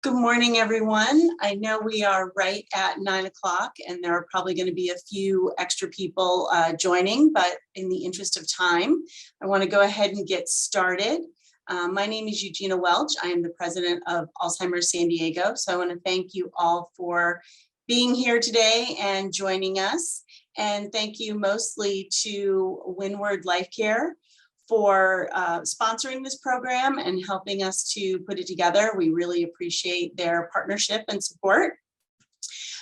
Good morning, everyone. I know we are right at 9 o'clock and there are probably going to be a few extra people joining, but in the interest of time, I want to go ahead and get started. My name is Eugenia Welch. I am the president of Alzheimer's San Diego. So I want to thank you all for being here today and joining us. And thank you mostly to Windward Life Care for sponsoring this program and helping us to put it together. We really appreciate their partnership and support.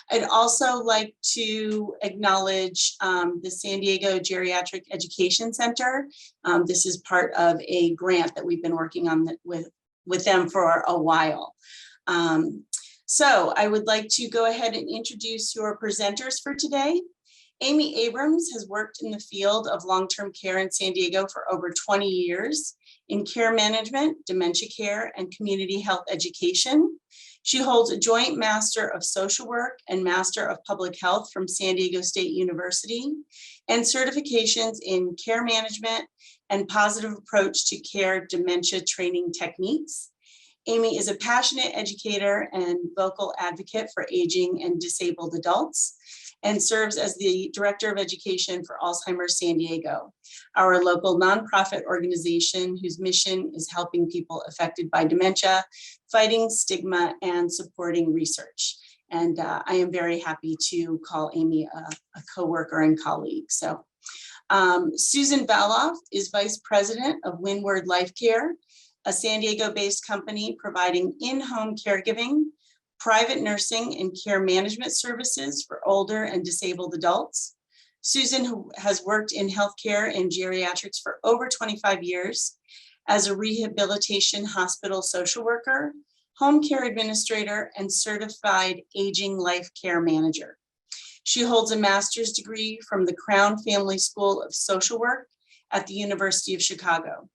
I'd also like to acknowledge the San Diego Geriatric Education Center. This is part of a grant that we've been working on with them for a while. So I would like to go ahead and introduce your presenters for today. Amy Abrams has worked in the field of long-term care in San Diego for over 20 years in care management, dementia care, and community health education. She holds a joint Master of Social Work and Master of Public Health from San Diego State University and certifications in care management and positive approach to care dementia training techniques. Amy is a passionate educator and vocal advocate for aging and disabled adults, and serves as the Director of Education for Alzheimer's San Diego, our local nonprofit organization whose mission is helping people affected by dementia, fighting stigma, and supporting research. And I am very happy to call Amy a coworker and colleague. So Susan Valoff is Vice President of Windward Life Care, a San Diego-based company providing in-home caregiving, private nursing and care management services for older and disabled adults. Susan, who has worked in healthcare and geriatrics for over 25 years as a rehabilitation hospital social worker, home care administrator, and certified aging life care manager. She holds a master's degree from the Crown Family School of Social Work at the University of Chicago.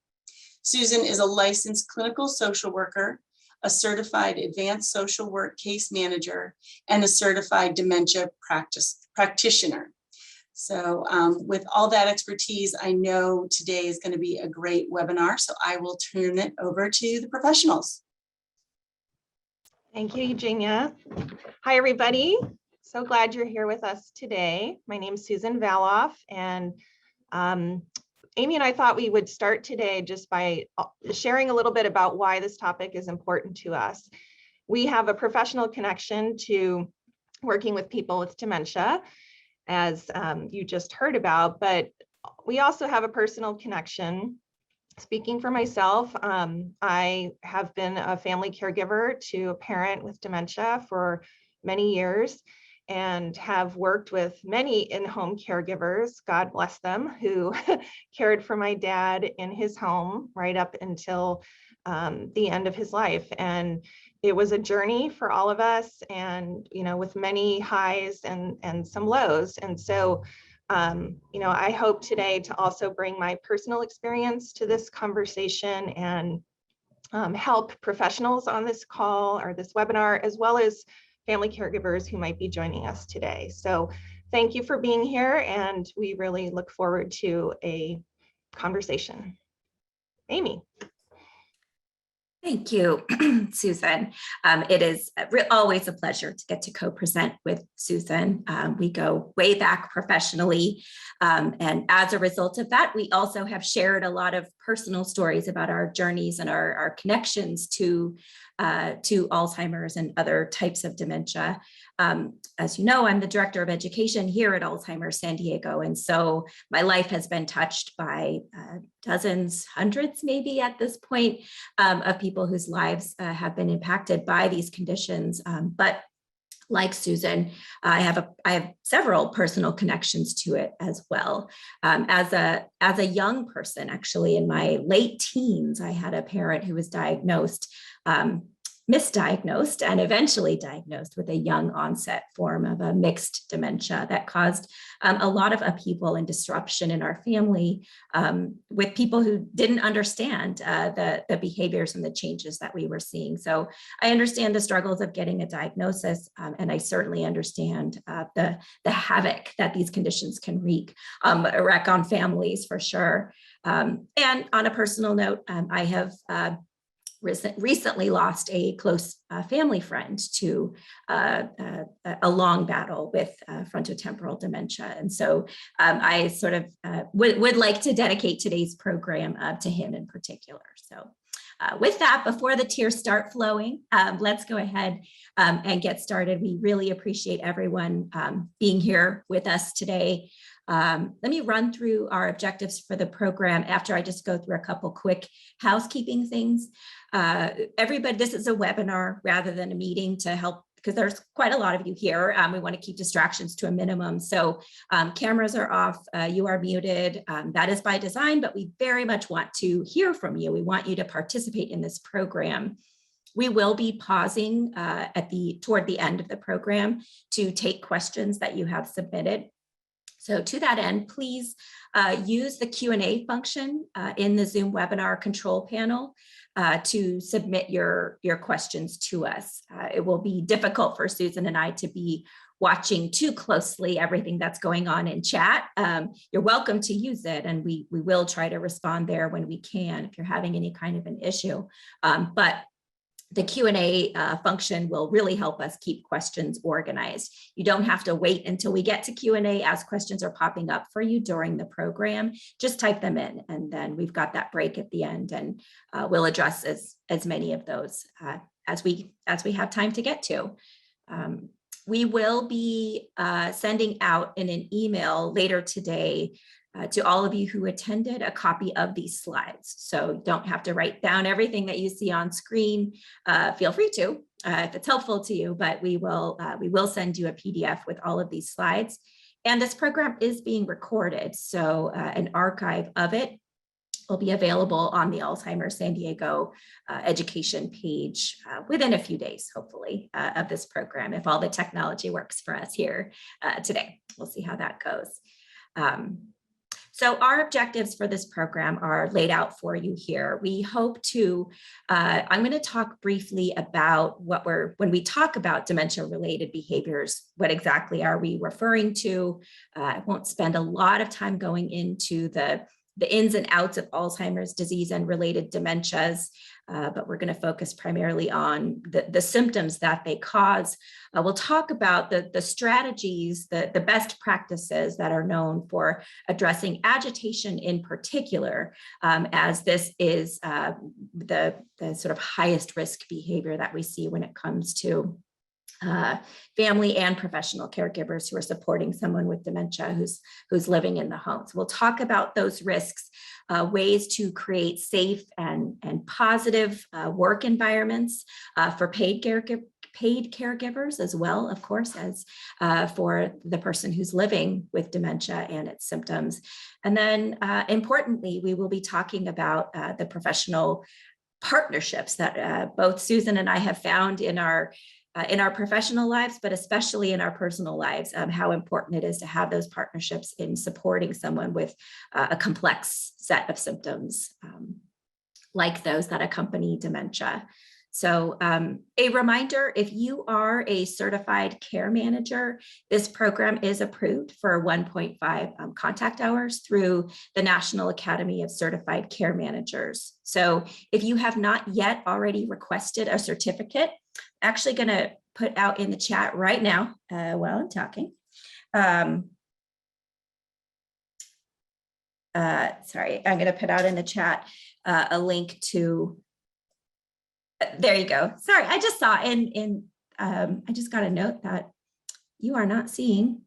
Susan is a licensed clinical social worker, a certified advanced social work case manager, and a certified dementia practitioner. So with all that expertise, I know today is going to be a great webinar, so I will turn it over to the professionals. Thank you, Eugenia. Hi, everybody. So glad you're here with us today. My name is Susan Valoff, and Amy and I thought we would start today just by sharing a little bit about why this topic is important to us. We have a professional connection to working with people with dementia, as you just heard about, but we also have a personal connection. Speaking for myself, I have been a family caregiver to a parent with dementia for many years, and have worked with many in-home caregivers, God bless them, who cared for my dad in his home right up until the end of his life. And it was a journey for all of us, and with many highs and some lows. And so I hope today to also bring my personal experience to this conversation and help professionals on this call or this webinar, as well as family caregivers who might be joining us today. So thank you for being here, and we really look forward to a conversation. Amy. Thank you, Susan. It is always a pleasure to get to co-present with Susan. We go way back professionally, and as a result of that, we also have shared a lot of personal stories about our journeys and our connections to Alzheimer's and other types of dementia. As you know, I'm the Director of Education here at Alzheimer's San Diego, and so my life has been touched by dozens, hundreds maybe at this point, of people whose lives have been impacted by these conditions. But like Susan, I have several personal connections to it as well. As a young person, actually in my late teens, I had a parent who was misdiagnosed and eventually diagnosed with a young onset form of a mixed dementia that caused a lot of upheaval and disruption in our family, with people who didn't understand the behaviors and the changes that we were seeing. So I understand the struggles of getting a diagnosis, and I certainly understand the havoc that these conditions can wreak on families for sure. And on a personal note, I have recently lost a close family friend to a long battle with frontotemporal dementia. And so I sort of would like to dedicate today's program to him in particular. So with that, before the tears start flowing, let's go ahead and get started. We really appreciate everyone being here with us today. Let me run through our objectives for the program after I just go through a couple quick housekeeping things. Everybody, this is a webinar rather than a meeting to help, because there's quite a lot of you here. We want to keep distractions to a minimum. So cameras are off, you are muted. That is by design, but we very much want to hear from you. We want you to participate in this program. We will be pausing toward the end of the program to take questions that you have submitted. So to that end, please use the Q&A function in the Zoom webinar control panel to submit your questions to us. It will be difficult for Susan and I to be watching too closely everything that's going on in chat. You're welcome to use it, and we will try to respond there when we can if you're having any kind of an issue. But the Q&A function will really help us keep questions organized. You don't have to wait until we get to Q&A as questions are popping up for you during the program. Just type them in, and then we've got that break at the end, and we'll address as many of those as we have time to get to. We will be sending out in an email later today to all of you who attended a copy of these slides. So you don't have to write down everything that you see on screen. Feel free to if it's helpful to you, but we will send you a PDF with all of these slides. And this program is being recorded, so an archive of it will be available on the Alzheimer San Diego education page within a few days, hopefully, of this program, if all the technology works for us here today. We'll see how that goes. So our objectives for this program are laid out for you here. We hope to, I'm going to talk briefly about when we talk about dementia-related behaviors, what exactly are we referring to? I won't spend a lot of time going into the ins and outs of Alzheimer's disease and related dementias, but we're going to focus primarily on the symptoms that they cause. We'll talk about the strategies, the best practices that are known for addressing agitation in particular, as this is the sort of highest risk behavior that we see when it comes to family and professional caregivers who are supporting someone with dementia who's living in the home. So we'll talk about those risks, ways to create safe and positive work environments for paid caregivers as well, of course, as for the person who's living with dementia and its symptoms. And then importantly, we will be talking about the professional partnerships that both Susan and I have found in our professional lives, but especially in our personal lives, how important it is to have those partnerships in supporting someone with a complex set of symptoms like those that accompany dementia. So a reminder, if you are a certified care manager, this program is approved for 1.5 contact hours through the National Academy of Certified Care Managers. So if you have not yet already requested a certificate, I'm actually going to put out in the chat right now while I'm talking. Sorry, I'm going to put out in the chat a link to. There you go. Sorry, I just saw I just got a note that you are not seeing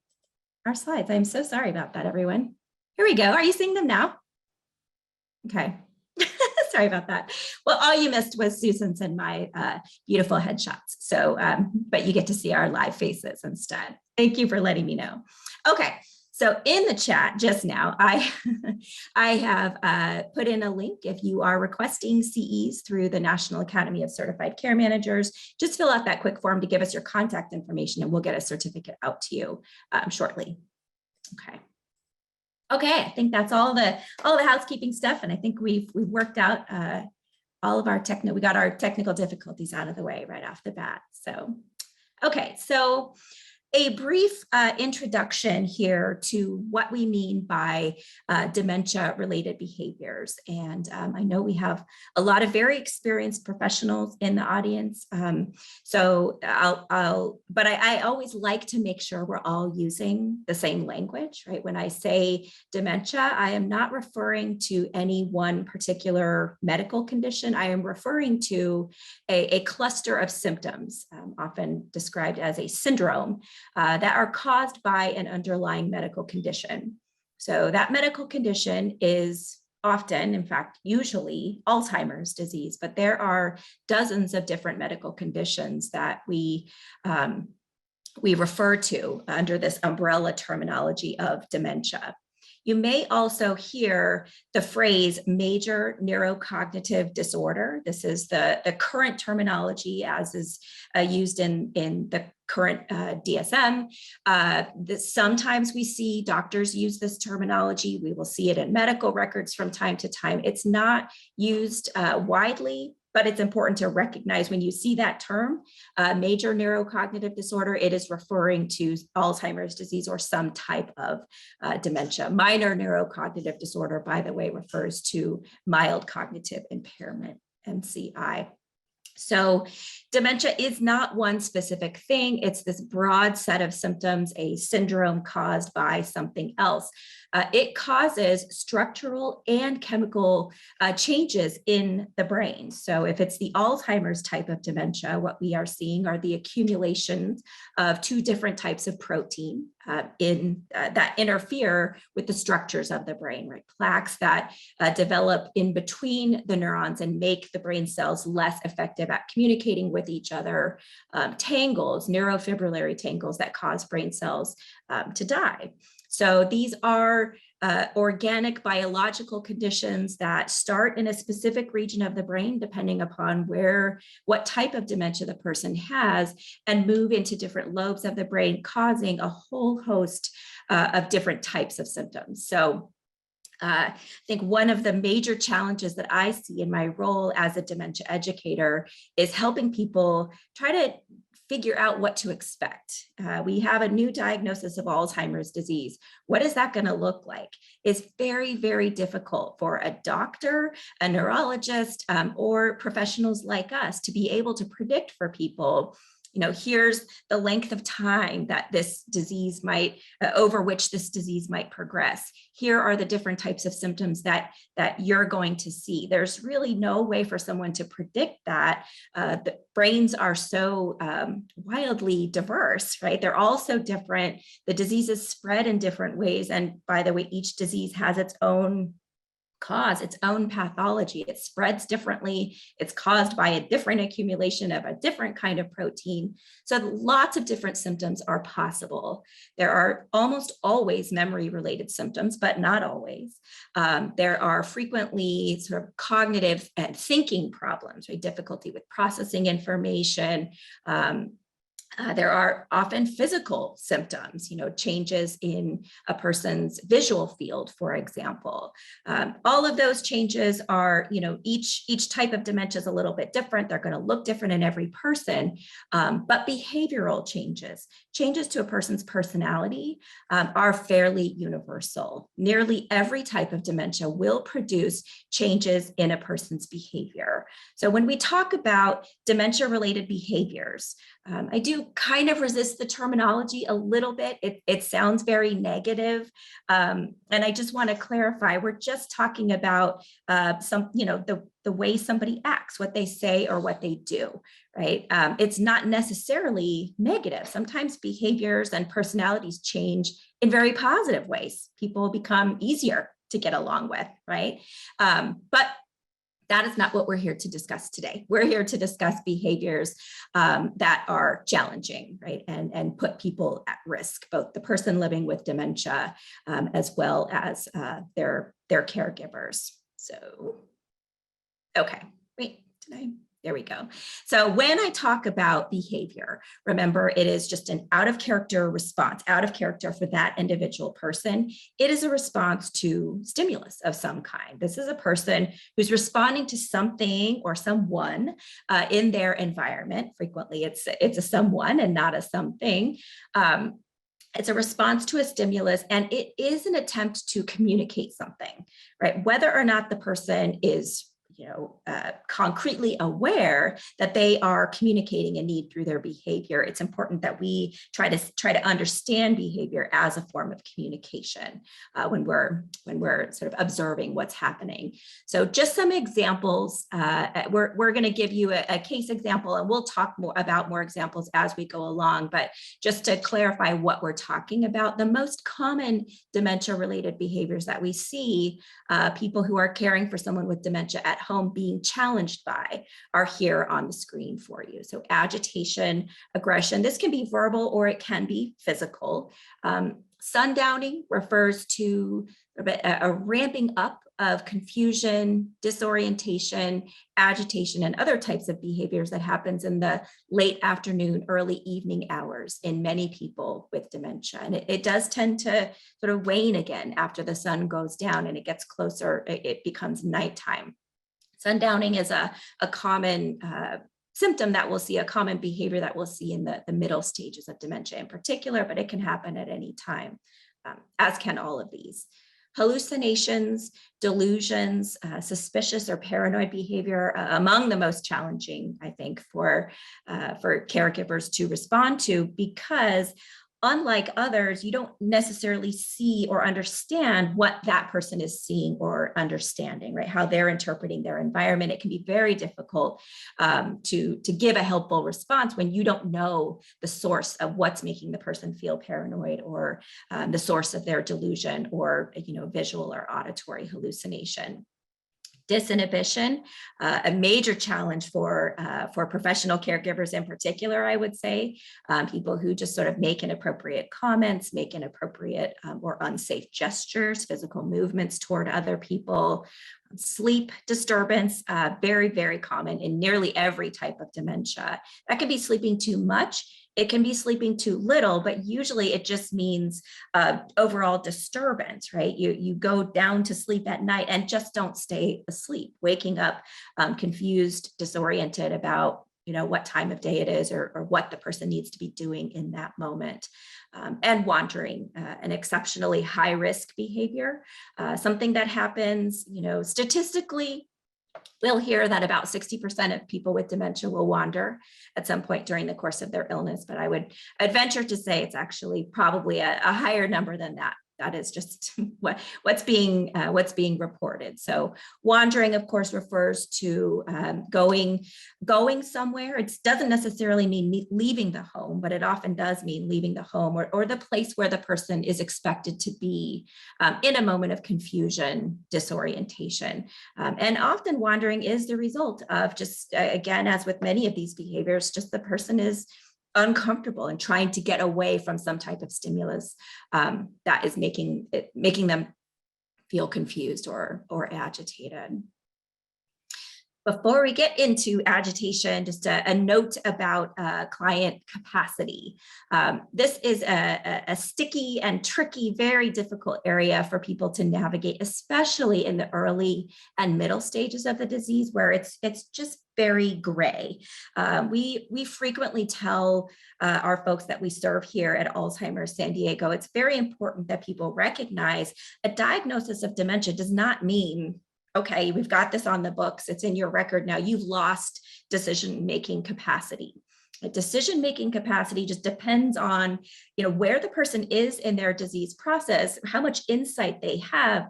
our slides. I'm so sorry about that, everyone. Here we go. Are you seeing them now? Okay. Sorry about that. Well, all you missed was Susan's and my beautiful headshots. So, but you get to see our live faces instead. Thank you for letting me know. Okay. So in the chat just now, I have put in a link. If you are requesting CEs through the National Academy of Certified Care Managers, just fill out that quick form to give us your contact information and we'll get a certificate out to you shortly. Okay, I think that's all the housekeeping stuff, and I think we've worked out all of our we got our technical difficulties out of the way right off the bat. So, okay, so a brief introduction here to what we mean by dementia-related behaviors. And I know we have a lot of very experienced professionals in the audience. But I always like to make sure we're all using the same language, right? When I say dementia, I am not referring to any one particular medical condition. I am referring to a cluster of symptoms, often described as a syndrome, that are caused by an underlying medical condition. So that medical condition is often, in fact, usually Alzheimer's disease, but there are dozens of different medical conditions that we refer to under this umbrella terminology of dementia. You may also hear the phrase major neurocognitive disorder. This is the current terminology as is used in the current DSM. Sometimes we see doctors use this terminology. We will see it in medical records from time to time. It's not used widely, but it's important to recognize when you see that term, major neurocognitive disorder, it is referring to Alzheimer's disease or some type of dementia. Minor neurocognitive disorder, by the way, refers to mild cognitive impairment, MCI. So dementia is not one specific thing. It's this broad set of symptoms, a syndrome caused by something else. It causes structural and chemical changes in the brain. So if it's the Alzheimer's type of dementia, what we are seeing are the accumulations of two different types of protein that interfere with the structures of the brain, right? Plaques that develop in between the neurons and make the brain cells less effective at communicating with each other, tangles, neurofibrillary tangles that cause brain cells to die. So these are organic biological conditions that start in a specific region of the brain, depending upon what type of dementia the person has, and move into different lobes of the brain, causing a whole host of different types of symptoms. So I think one of the major challenges that I see in my role as a dementia educator is helping people try to figure out what to expect. We have a new diagnosis of Alzheimer's disease. What is that going to look like? It's very, very difficult for a doctor, a neurologist, or professionals like us to be able to predict for people, here's the length of time that this disease might, over which this disease might progress. Here are the different types of symptoms that you're going to see. There's really no way for someone to predict that. The brains are so wildly diverse, right? They're all so different. The diseases spread in different ways. And by the way, each disease has its own cause, its own pathology. It spreads differently. It's caused by a different accumulation of a different kind of protein. So lots of different symptoms are possible. There are almost always memory-related symptoms, but not always. There are frequently sort of cognitive and thinking problems, right? Difficulty with processing information. There are often physical symptoms, changes in a person's visual field, for example. All of those changes are, each type of dementia is a little bit different. They're going to look different in every person, but behavioral changes to a person's personality are fairly universal. Nearly every type of dementia will produce changes in a person's behavior. So when we talk about dementia-related behaviors, I do kind of resist the terminology a little bit. It sounds very negative. And I just want to clarify, we're just talking about the way somebody acts, what they say or what they do, right? It's not necessarily negative. Sometimes behaviors and personalities change in very positive ways. People become easier to get along with, right? But that is not what we're here to discuss today. We're here to discuss behaviors that are challenging, right? And put people at risk, both the person living with dementia as well as their caregivers. So, okay, wait, did I There we go. So when I talk about behavior, remember, it is just an out of character response, out of character for that individual person. It is a response to stimulus of some kind. This is a person who's responding to something or someone in their environment. Frequently, it's a someone and not a something. It's a response to a stimulus, and it is an attempt to communicate something, right? Whether or not the person is concretely aware that they are communicating a need through their behavior, it's important that we try to understand behavior as a form of communication when we're sort of observing what's happening. So just some examples. We're going to give you a case example, and we'll talk about more examples as we go along. But just to clarify what we're talking about, the most common dementia-related behaviors that we see people who are caring for someone with dementia at home being challenged by are here on the screen for you. So agitation, aggression, this can be verbal or it can be physical. Sundowning refers to a ramping up of confusion, disorientation, agitation, and other types of behaviors that happens in the late afternoon, early evening hours in many people with dementia. And it does tend to sort of wane again after the sun goes down and it gets closer, it becomes nighttime. Sundowning is a common symptom that we'll see, a common behavior that we'll see in the middle stages of dementia in particular, but it can happen at any time, as can all of these. Hallucinations, delusions, suspicious or paranoid behavior, among the most challenging, I think, for caregivers to respond to, because unlike others, you don't necessarily see or understand what that person is seeing or understanding, right? How they're interpreting their environment. It can be very difficult to give a helpful response when you don't know the source of what's making the person feel paranoid, or the source of their delusion, or visual or auditory hallucination. Disinhibition, a major challenge for professional caregivers in particular, I would say. People who just sort of make inappropriate comments, make inappropriate or unsafe gestures, physical movements toward other people. Sleep disturbance, very, very common in nearly every type of dementia. That can be sleeping too much. It can be sleeping too little, but usually it just means overall disturbance, right? You go down to sleep at night and just don't stay asleep, waking up confused, disoriented about what time of day it is, or what the person needs to be doing in that moment. And wandering, an exceptionally high risk behavior, something that happens, statistically. We'll hear that about 60% of people with dementia will wander at some point during the course of their illness, but I'd venture to say it's actually probably a higher number than that. That is just what's being reported. So wandering, of course, refers to going somewhere. It doesn't necessarily mean leaving the home, but it often does mean leaving the home or the place where the person is expected to be in a moment of confusion, disorientation. And often wandering is the result of just, again, as with many of these behaviors, just the person is uncomfortable and trying to get away from some type of stimulus that is making them feel confused or agitated. Before we get into agitation, just a note about client capacity. This is a sticky and tricky, very difficult area for people to navigate, especially in the early and middle stages of the disease, where it's just very gray. We frequently tell our folks that we serve here at Alzheimer's San Diego, it's very important that people recognize a diagnosis of dementia does not mean, okay, we've got this on the books, it's in your record now, you've lost decision-making capacity. Decision-making capacity just depends on, where the person is in their disease process, how much insight they have,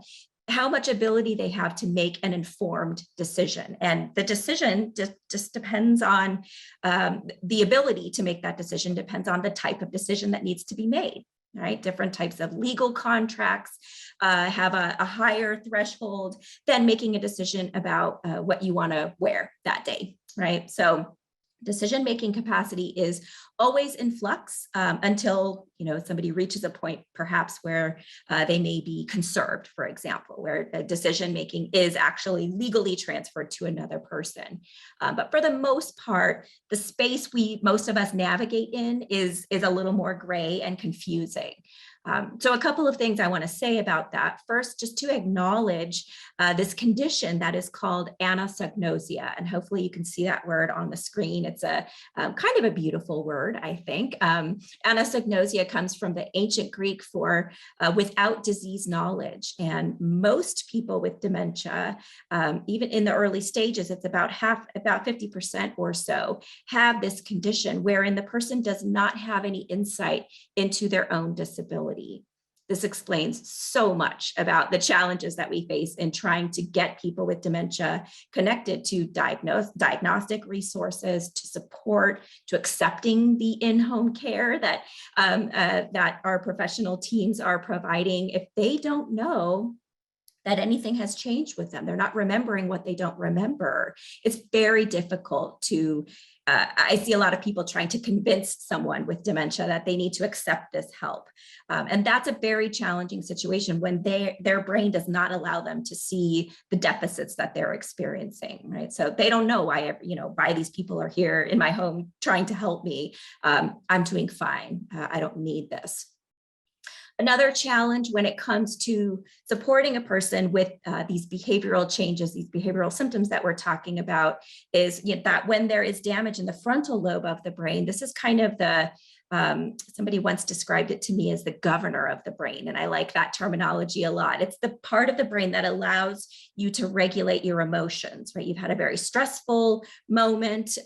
how much ability they have to make an informed decision. And the decision just depends on the ability to make that decision, depends on the type of decision that needs to be made. Right, different types of legal contracts have a higher threshold than making a decision about what you want to wear that day, right? So Decision-making capacity is always in flux until somebody reaches a point perhaps where they may be conserved, for example, where decision-making is actually legally transferred to another person. But for the most part, the space most of us navigate in is a little more gray and confusing. So a couple of things I want to say about that. First, just to acknowledge this condition that is called anosognosia, and hopefully you can see that word on the screen. It's a kind of a beautiful word, I think. Anosognosia comes from the ancient Greek for without disease knowledge, and most people with dementia, even in the early stages, it's about 50% or so, have this condition wherein the person does not have any insight into their own disability. This explains so much about the challenges that we face in trying to get people with dementia connected to diagnostic resources, to support, to accepting the in-home care that our professional teams are providing. If they don't know that anything has changed with them, they're not remembering what they don't remember, it's very difficult to I see a lot of people trying to convince someone with dementia that they need to accept this help. And that's a very challenging situation when their brain does not allow them to see the deficits that they're experiencing, right? So they don't know why these people are here in my home trying to help me. I'm doing fine. I don't need this. Another challenge when it comes to supporting a person with these behavioral changes, these behavioral symptoms that we're talking about, is that when there is damage in the frontal lobe of the brain, this is kind of somebody once described it to me as the governor of the brain. And I like that terminology a lot. It's the part of the brain that allows you to regulate your emotions, right? You've had a very stressful moment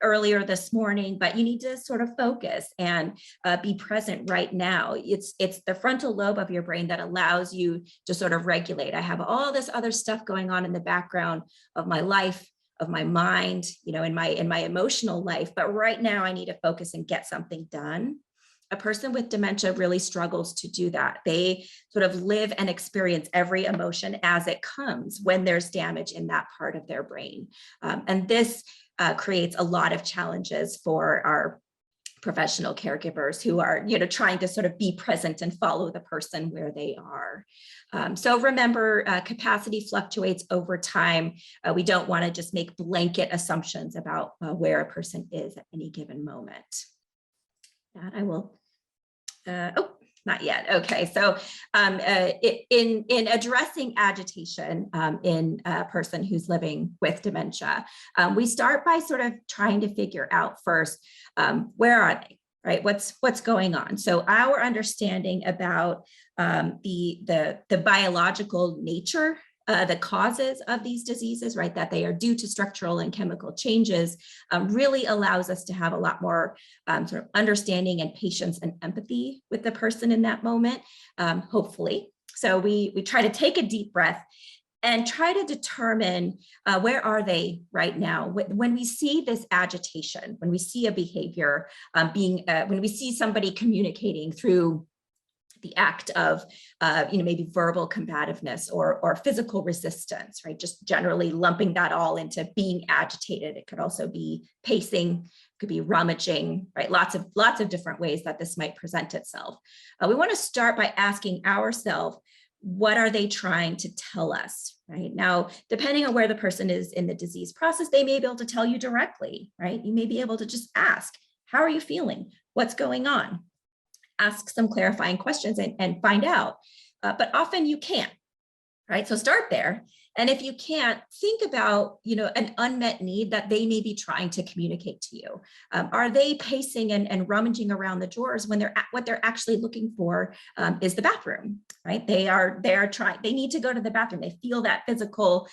earlier this morning, but you need to sort of focus and be present right now. It's the frontal lobe of your brain that allows you to sort of regulate. I have all this other stuff going on in the background of my life, of my mind, in my emotional life, but right now I need to focus and get something done. A person with dementia really struggles to do that. They sort of live and experience every emotion as it comes when there's damage in that part of their brain. And this creates a lot of challenges for our professional caregivers who are, trying to sort of be present and follow the person where they are. So remember, capacity fluctuates over time. We don't want to just make blanket assumptions about where a person is at any given moment. That I will, not yet. Okay, so in addressing agitation in a person who's living with dementia, we start by sort of trying to figure out first, where are they, right? What's going on? So our understanding about the biological nature, the causes of these diseases, right, that they are due to structural and chemical changes, really allows us to have a lot more sort of understanding and patience and empathy with the person in that moment, hopefully. So we try to take a deep breath and try to determine where are they right now. When we see this agitation, when we see a behavior when we see somebody communicating through the act of, maybe verbal combativeness or physical resistance, right? Just generally lumping that all into being agitated. It could also be pacing, could be rummaging, right? Lots of different ways that this might present itself. We want to start by asking ourselves, what are they trying to tell us, right? Now, depending on where the person is in the disease process, they may be able to tell you directly, right? You may be able to just ask, how are you feeling? What's going on? Ask some clarifying questions and find out, but often you can't, right? So start there. And if you can't, think about, an unmet need that they may be trying to communicate to you. Are they pacing and rummaging around the drawers when what they're actually looking for is the bathroom, right? They need to go to the bathroom. They feel that physical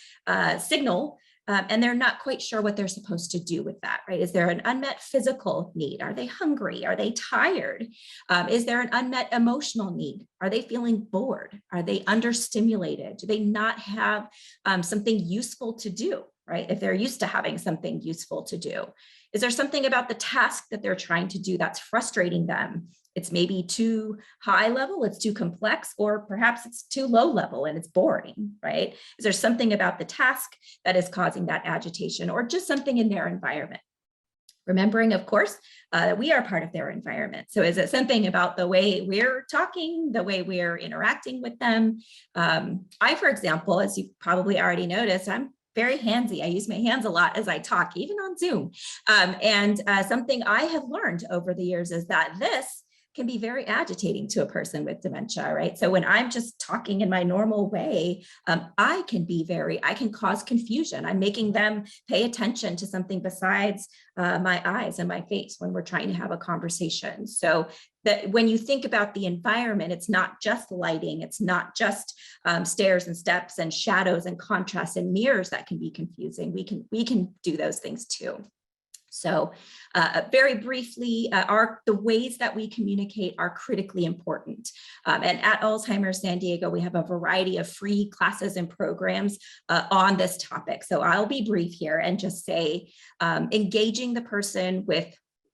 signal, and they're not quite sure what they're supposed to do with that, right? Is there an unmet physical need? Are they hungry? Are they tired? Is there an unmet emotional need? Are they feeling bored? Are they understimulated? Do they not have something useful to do, right? If they're used to having something useful to do. Is there something about the task that they're trying to do that's frustrating them? It's maybe too high level, it's too complex, or perhaps it's too low level and it's boring, right? Is there something about the task that is causing that agitation, or just something in their environment? Remembering, of course, that we are part of their environment. So is it something about the way we're talking, the way we're interacting with them? I, for example, as you probably already noticed, I'm very handsy. I use my hands a lot as I talk, even on Zoom. And something I have learned over the years is that this can be very agitating to a person with dementia, right? So when I'm just talking in my normal way, I can cause confusion. I'm making them pay attention to something besides my eyes and my face when we're trying to have a conversation. So that when you think about the environment, it's not just lighting, it's not just stairs and steps and shadows and contrasts and mirrors that can be confusing. We can do those things too. So very briefly, the ways that we communicate are critically important. And at Alzheimer's San Diego, we have a variety of free classes and programs on this topic. So I'll be brief here and just say engaging the person with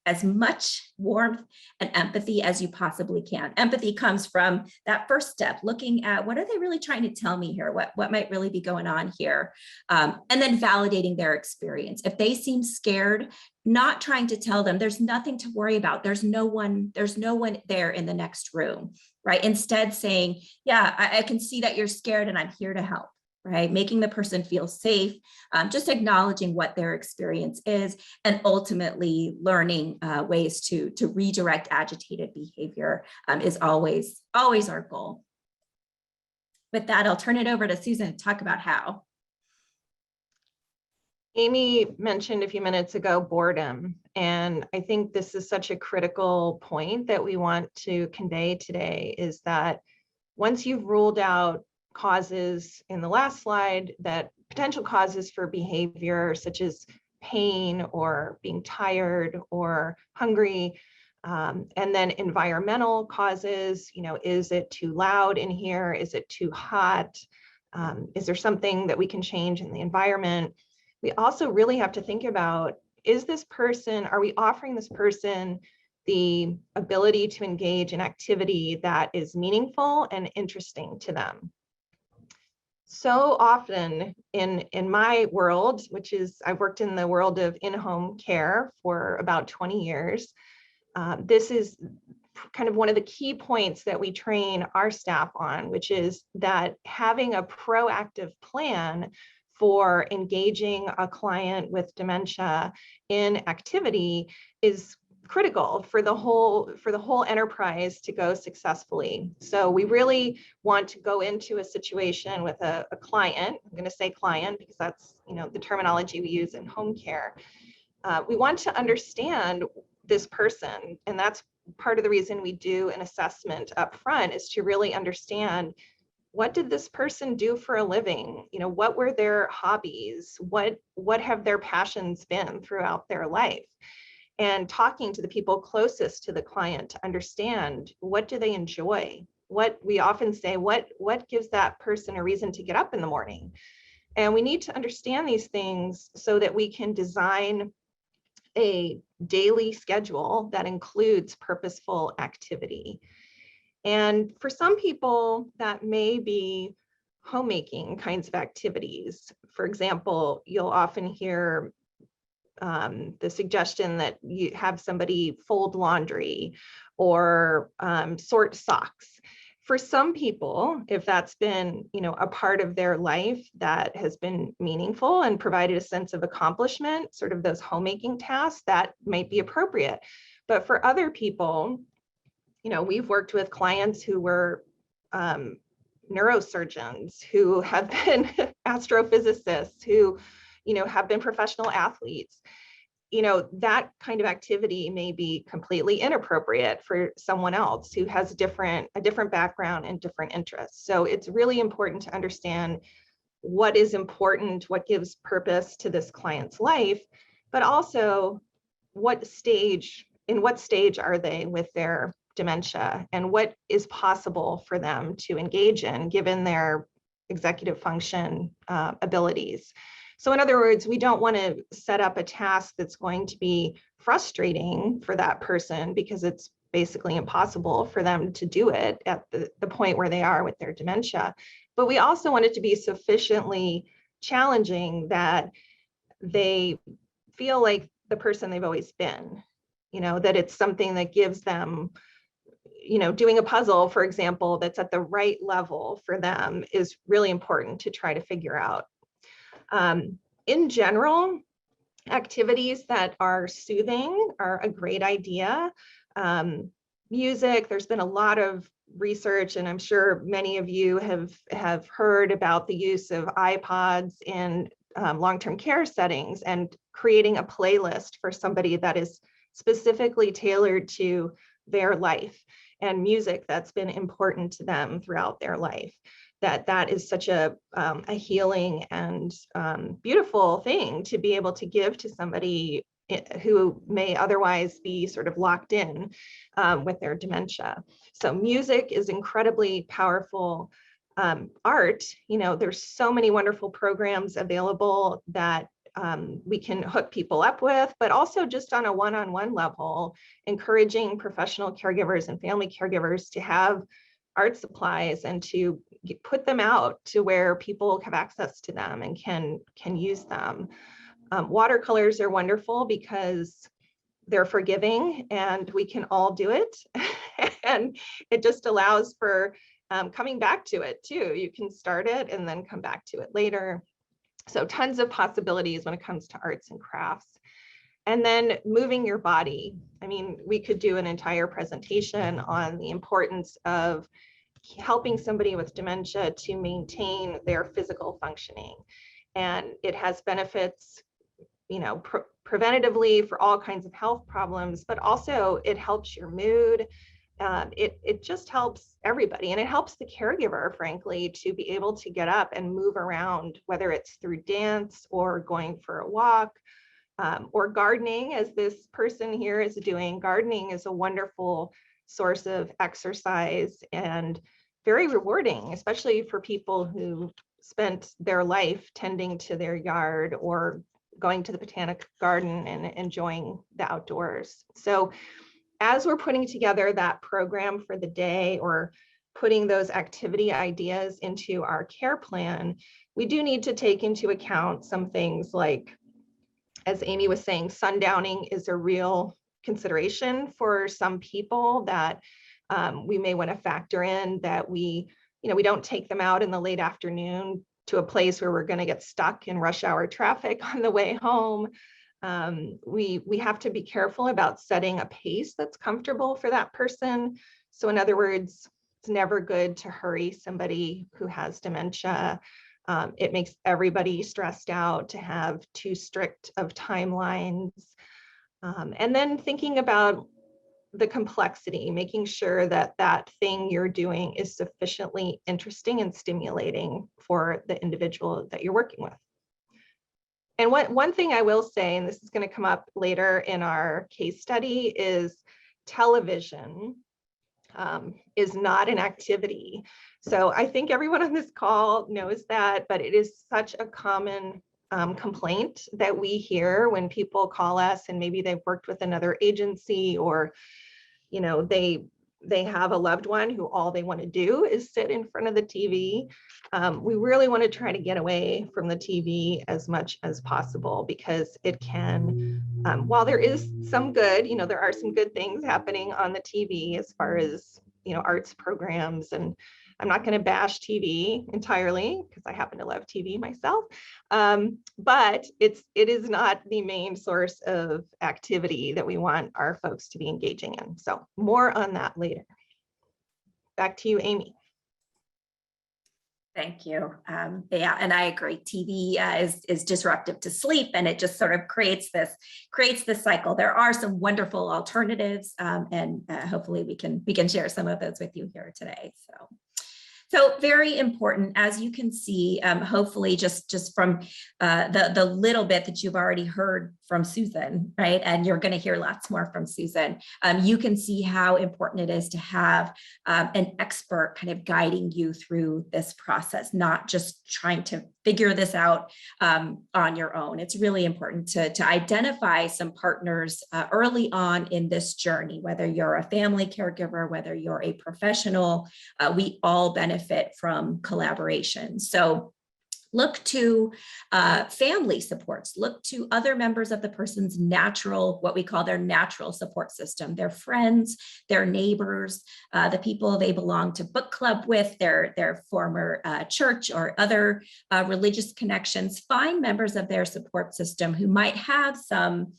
as much warmth and empathy as you possibly can. Empathy comes from that first step, looking at what are they really trying to tell me here? What might really be going on here? And then validating their experience. If they seem scared, not trying to tell them there's nothing to worry about. There's no one there in the next room, right? Instead saying, yeah, I can see that you're scared and I'm here to help. Right? Making the person feel safe, just acknowledging what their experience is, and ultimately learning ways to redirect agitated behavior is always our goal. With that, I'll turn it over to Susan to talk about how. Amy mentioned a few minutes ago boredom, and I think this is such a critical point that we want to convey today, is that once you've ruled out causes in the last slide, that potential causes for behavior such as pain or being tired or hungry, and then environmental causes, is it too loud in here? Is it too hot? Is there something that we can change in the environment? We also really have to think about, are we offering this person the ability to engage in activity that is meaningful and interesting to them? So often in my world, which is, I've worked in the world of in-home care for about 20 years, this is kind of one of the key points that we train our staff on, which is that having a proactive plan for engaging a client with dementia in activity is critical for the whole enterprise to go successfully. So we really want to go into a situation with a client. I'm going to say client because that's the terminology we use in home care. We want to understand this person, and that's part of the reason we do an assessment up front, is to really understand, what did this person do for a living? What were their hobbies? What have their passions been throughout their life? And talking to the people closest to the client to understand, what do they enjoy? What we often say, what gives that person a reason to get up in the morning? And we need to understand these things so that we can design a daily schedule that includes purposeful activity. And for some people, that may be homemaking kinds of activities. For example, you'll often hear the suggestion that you have somebody fold laundry or sort socks. For some people, if that's been, a part of their life that has been meaningful and provided a sense of accomplishment, sort of those homemaking tasks, that might be appropriate. But for other people, we've worked with clients who were neurosurgeons, who have been astrophysicists, who have been professional athletes. That kind of activity may be completely inappropriate for someone else who has a different background and different interests. So it's really important to understand what is important, what gives purpose to this client's life, but also in what stage are they with their dementia, and what is possible for them to engage in given their executive function abilities. So in other words, we don't want to set up a task that's going to be frustrating for that person because it's basically impossible for them to do it at the point where they are with their dementia. But we also want it to be sufficiently challenging that they feel like the person they've always been, that it's something that gives them, doing a puzzle, for example, that's at the right level for them is really important to try to figure out. In general, activities that are soothing are a great idea. Music, there's been a lot of research, and I'm sure many of you have heard about the use of iPods in long-term care settings and creating a playlist for somebody that is specifically tailored to their life and music that's been important to them throughout their life. That is such a healing and beautiful thing to be able to give to somebody who may otherwise be sort of locked in with their dementia. So music is incredibly powerful. Art, there's so many wonderful programs available that we can hook people up with, but also just on a one-on-one level, encouraging professional caregivers and family caregivers to have art supplies and to put them out to where people have access to them and can use them. Watercolors are wonderful because they're forgiving and we can all do it. And it just allows for coming back to it too. You can start it and then come back to it later. So tons of possibilities when it comes to arts and crafts. And then moving your body. I mean, we could do an entire presentation on the importance of helping somebody with dementia to maintain their physical functioning. And it has benefits, preventatively for all kinds of health problems, but also it helps your mood. It just helps everybody, and it helps the caregiver, frankly, to be able to get up and move around, whether it's through dance or going for a walk or gardening, as this person here is doing. Gardening is a wonderful source of exercise and very rewarding, especially for people who spent their life tending to their yard or going to the botanic garden and enjoying the outdoors. So as we're putting together that program for the day or putting those activity ideas into our care plan, we do need to take into account some things like, as Amy was saying, sundowning is a real consideration for some people that we may want to factor in, that we don't take them out in the late afternoon to a place where we're going to get stuck in rush hour traffic on the way home. We have to be careful about setting a pace that's comfortable for that person. So in other words, it's never good to hurry somebody who has dementia. It makes everybody stressed out to have too strict of timelines. And then thinking about the complexity, making sure that that thing you're doing is sufficiently interesting and stimulating for the individual that you're working with. And one thing I will say, and this is going to come up later in our case study, is television is not an activity. So I think everyone on this call knows that, but it is such a common complaint that we hear when people call us and maybe they've worked with another agency, or they have a loved one who all they want to do is sit in front of the TV. We really want to try to get away from the TV as much as possible, because it can, while there is some good, there are some good things happening on the TV as far as, arts programs, and I'm not going to bash TV entirely because I happen to love TV myself, but it is not the main source of activity that we want our folks to be engaging in. So more on that later. Back to you, Amy. Thank you. Yeah, and I agree. TV is disruptive to sleep, and it just sort of creates this cycle. There are some wonderful alternatives, and hopefully we can share some of those with you here today. So very important, as you can see, hopefully just from the little bit that you've already heard from Susan, right? And you're going to hear lots more from Susan. You can see how important it is to have an expert kind of guiding you through this process, not just trying to figure this out on your own. It's really important to identify some partners early on in this journey, whether you're a family caregiver, whether you're a professional, we all benefit from collaboration. So Look to family supports, look to other members of the person's natural, what we call their natural support system, their friends, their neighbors, the people they belong to book club with, their former church or other religious connections. Find members of their support system who might have some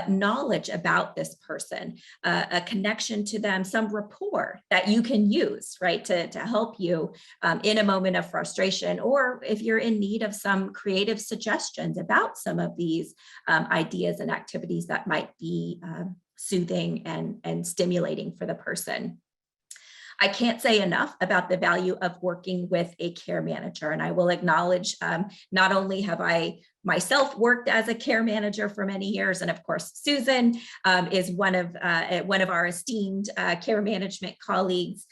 knowledge about this person, a connection to them, some rapport that you can use, right, to help you in a moment of frustration, or if you're in need of some creative suggestions about some of these ideas and activities that might be soothing and stimulating for the person. I can't say enough about the value of working with a care manager, and I will acknowledge not only have I myself worked as a care manager for many years, and of course Susan is one of our esteemed care management colleagues,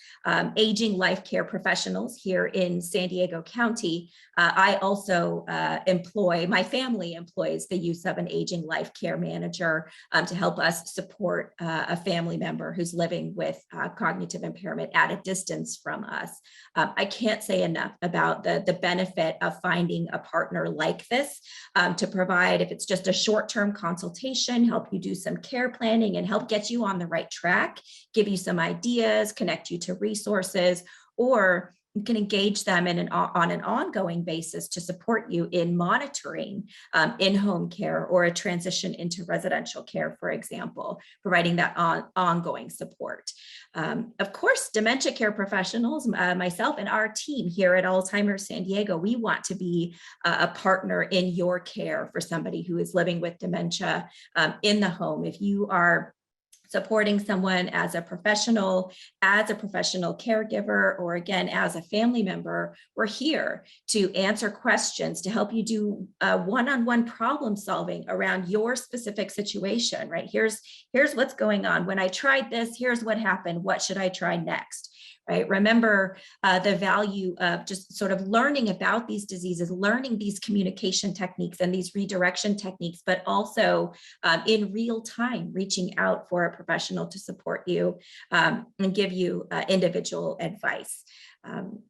aging life care professionals here in San Diego County. I also my family employs the use of an aging life care manager to help us support a family member who's living with cognitive impairment at a distance from us. I can't say enough about the benefit of finding a partner like this to provide, if it's just a short-term consultation, help you do some care planning and help get you on the right track, give you some ideas, connect you to resources, or you can engage them on an ongoing basis to support you in monitoring in-home care or a transition into residential care, for example, providing that ongoing support. Of course, dementia care professionals, myself and our team here at Alzheimer's San Diego, we want to be a partner in your care for somebody who is living with dementia in the home. If you are supporting someone as a professional caregiver, or again, as a family member, we're here to answer questions, to help you do one-on-one problem solving around your specific situation, right? Here's what's going on. When I tried this, here's what happened. What should I try next? Right? Remember the value of just sort of learning about these diseases, learning these communication techniques and these redirection techniques, but also in real time, reaching out for a professional to support you and give you individual advice.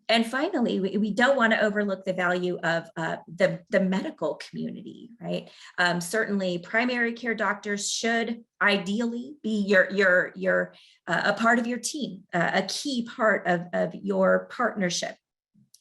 And finally, we don't want to overlook the value of the medical community, right? Certainly, primary care doctors should ideally be a part of your team, a key part of your partnership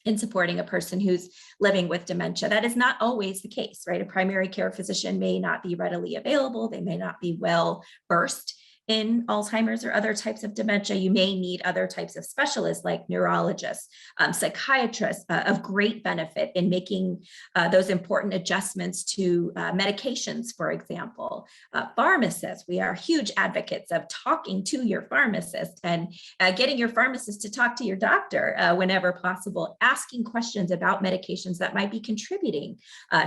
in supporting a person who's living with dementia. That is not always the case, right? A primary care physician may not be readily available. They may not be well versed in Alzheimer's or other types of dementia. You may need other types of specialists like neurologists, psychiatrists, of great benefit in making those important adjustments to medications, for example. Pharmacists, we are huge advocates of talking to your pharmacist and getting your pharmacist to talk to your doctor whenever possible, asking questions about medications that might be contributing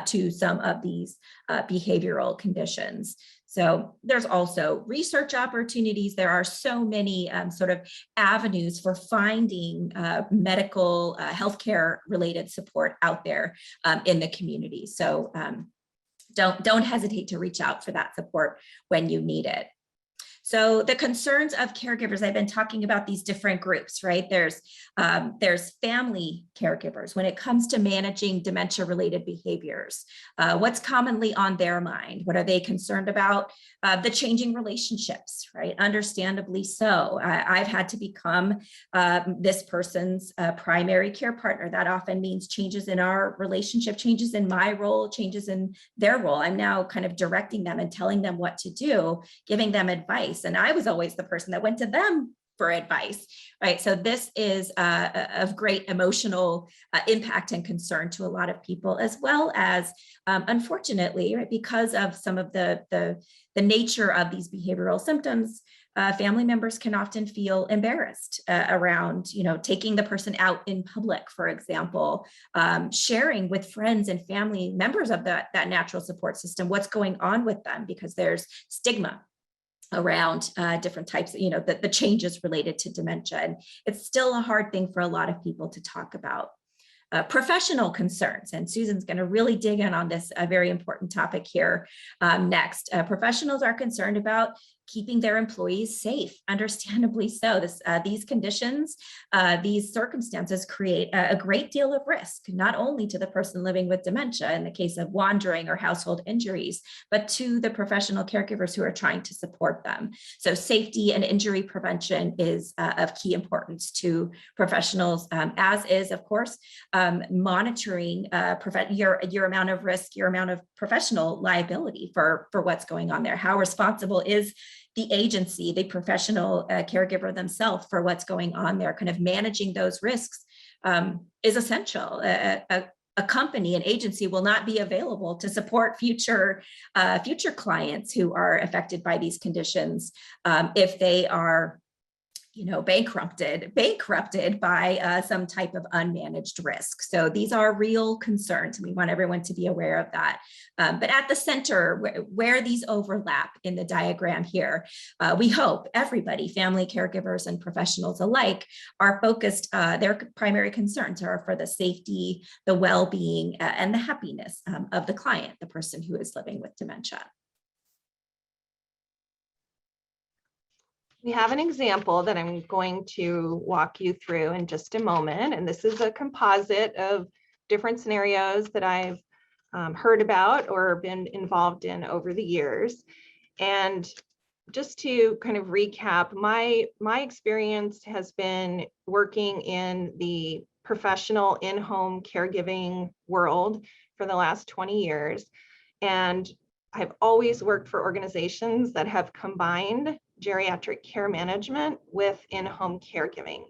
to some of these behavioral conditions. So there's also research opportunities. There are so many sort of avenues for finding medical healthcare related support out there in the community. So don't hesitate to reach out for that support when you need it. So the concerns of caregivers, I've been talking about these different groups, right? There's family caregivers when it comes to managing dementia-related behaviors. What's commonly on their mind? What are they concerned about? The changing relationships, right? Understandably so. I've had to become this person's primary care partner. That often means changes in our relationship, changes in my role, changes in their role. I'm now kind of directing them and telling them what to do, giving them advice. And I was always the person that went to them for advice, right? So this is of great emotional impact and concern to a lot of people, as well as, unfortunately, right, because of some of the nature of these behavioral symptoms, family members can often feel embarrassed around, taking the person out in public, for example, sharing with friends and family members of that natural support system what's going on with them, because there's stigma around different types, the changes related to dementia. And it's still a hard thing for a lot of people to talk about. Professional concerns, and Susan's going to really dig in on this very important topic here next. Professionals are concerned about keeping their employees safe, understandably so. These conditions, these circumstances create a great deal of risk, not only to the person living with dementia in the case of wandering or household injuries, but to the professional caregivers who are trying to support them. So safety and injury prevention is of key importance to professionals, as is, of course, monitoring your amount of risk, your amount of professional liability for what's going on there. How responsible is the agency, the professional caregiver themselves for what's going on there? Kind of managing those risks is essential. A company, an agency will not be available to support future clients who are affected by these conditions if they are bankrupted by some type of unmanaged risk. So these are real concerns, and we want everyone to be aware of that. But at the center, where these overlap in the diagram here, we hope everybody, family caregivers and professionals alike, are focused, their primary concerns are for the safety, the well-being, and the happiness of the client, the person who is living with dementia. We have an example that I'm going to walk you through in just a moment. And this is a composite of different scenarios that I've heard about or been involved in over the years. And just to kind of recap, my experience has been working in the professional in-home caregiving world for the last 20 years. And I've always worked for organizations that have combined geriatric care management with in-home caregiving.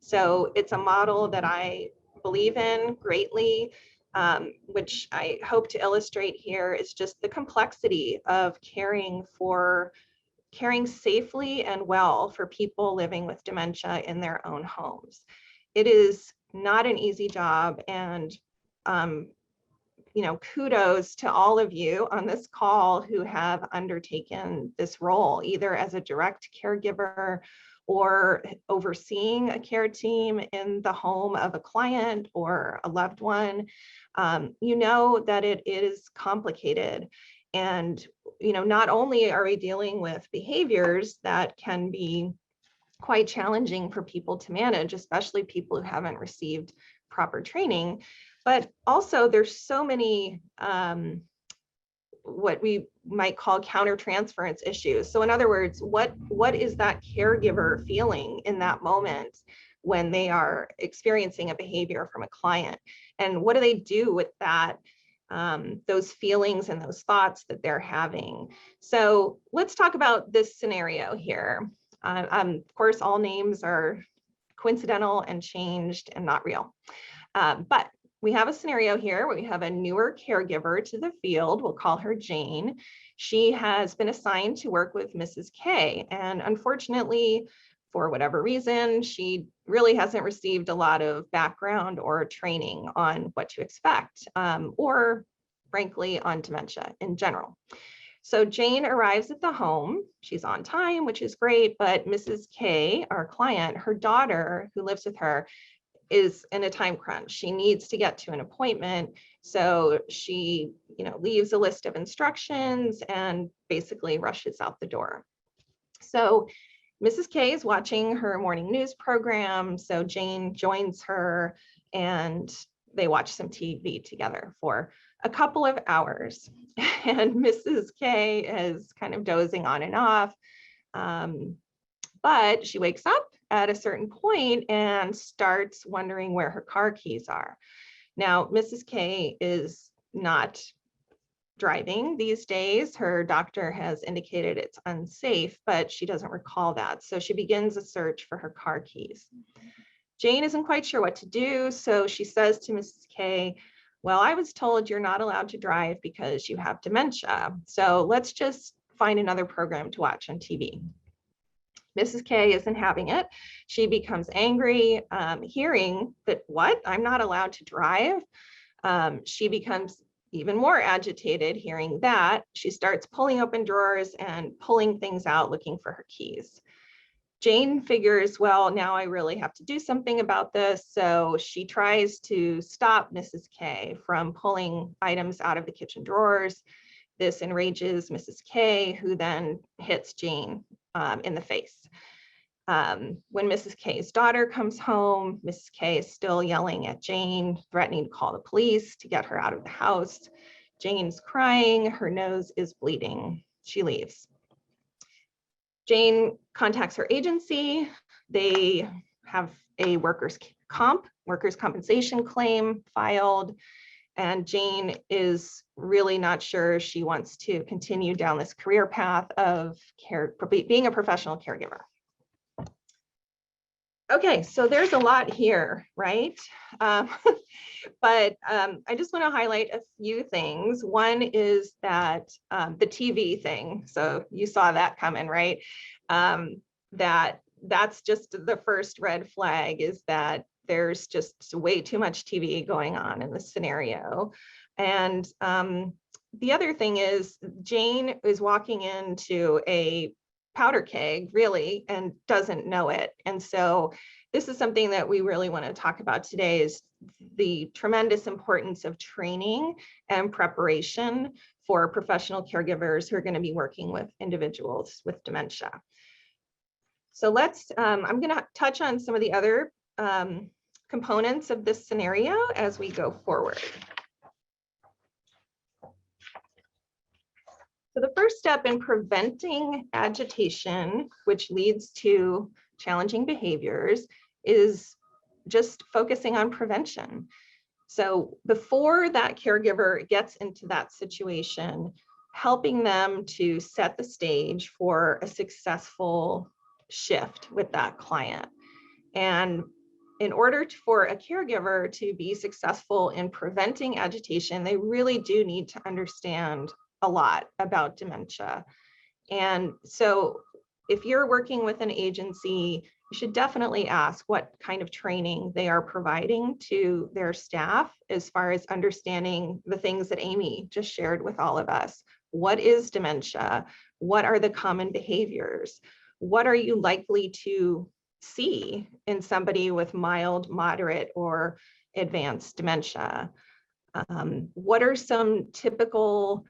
So it's a model that I believe in greatly, which I hope to illustrate here is just the complexity of caring safely and well for people living with dementia in their own homes. It is not an easy job, and kudos to all of you on this call who have undertaken this role, either as a direct caregiver or overseeing a care team in the home of a client or a loved one. You know that it is complicated. And, not only are we dealing with behaviors that can be quite challenging for people to manage, especially people who haven't received proper training, but also there's so many what we might call countertransference issues. So in other words, what is that caregiver feeling in that moment when they are experiencing a behavior from a client? And what do they do with that, those feelings and those thoughts that they're having? So let's talk about this scenario here. Of course, all names are coincidental and changed and not real. But we have a scenario here where we have a newer caregiver to the field. We'll call her Jane. She has been assigned to work with Mrs. K. And unfortunately, for whatever reason, she really hasn't received a lot of background or training on what to expect, or frankly, on dementia in general. So Jane arrives at the home. She's on time, which is great, but Mrs. K, our client, her daughter who lives with her, is in a time crunch. She needs to get to an appointment. So she, leaves a list of instructions and basically rushes out the door. So Mrs. K is watching her morning news program. So Jane joins her and they watch some TV together for a couple of hours. And Mrs. K is kind of dozing on and off. But she wakes up at a certain point and starts wondering where her car keys are. Now, Mrs. K is not driving these days. Her doctor has indicated it's unsafe, but she doesn't recall that. So she begins a search for her car keys. Jane isn't quite sure what to do. So she says to Mrs. K, well, I was told you're not allowed to drive because you have dementia. So let's just find another program to watch on TV. Mrs. K isn't having it. She becomes angry, hearing that, what? I'm not allowed to drive. She becomes even more agitated hearing that. She starts pulling open drawers and pulling things out, looking for her keys. Jane figures, well, now I really have to do something about this. So she tries to stop Mrs. K from pulling items out of the kitchen drawers. This enrages Mrs. K, who then hits Jane in the face. When Mrs. K's daughter comes home, Mrs. K is still yelling at Jane, threatening to call the police to get her out of the house. Jane's crying, her nose is bleeding. She leaves. Jane contacts her agency. They have a workers' compensation claim filed, and Jane is really not sure she wants to continue down this career path of being a professional caregiver. Okay, so there's a lot here, right? But I just want to highlight a few things. One is that the TV thing. So you saw that coming, right? That's just the first red flag, is that there's just way too much TV going on in this scenario. And the other thing is Jane is walking into a powder keg, really, and doesn't know it. And so this is something that we really want to talk about today, is the tremendous importance of training and preparation for professional caregivers who are going to be working with individuals with dementia. So I'm going to touch on some of the other components of this scenario as we go forward. So the first step in preventing agitation, which leads to challenging behaviors, is just focusing on prevention. So before that caregiver gets into that situation, helping them to set the stage for a successful shift with that client. And in order for a caregiver to be successful in preventing agitation, they really do need to understand a lot about dementia. And so if you're working with an agency, you should definitely ask what kind of training they are providing to their staff as far as understanding the things that Amy just shared with all of us. What is dementia? What are the common behaviors? What are you likely to see in somebody with mild, moderate, or advanced dementia? What are some typical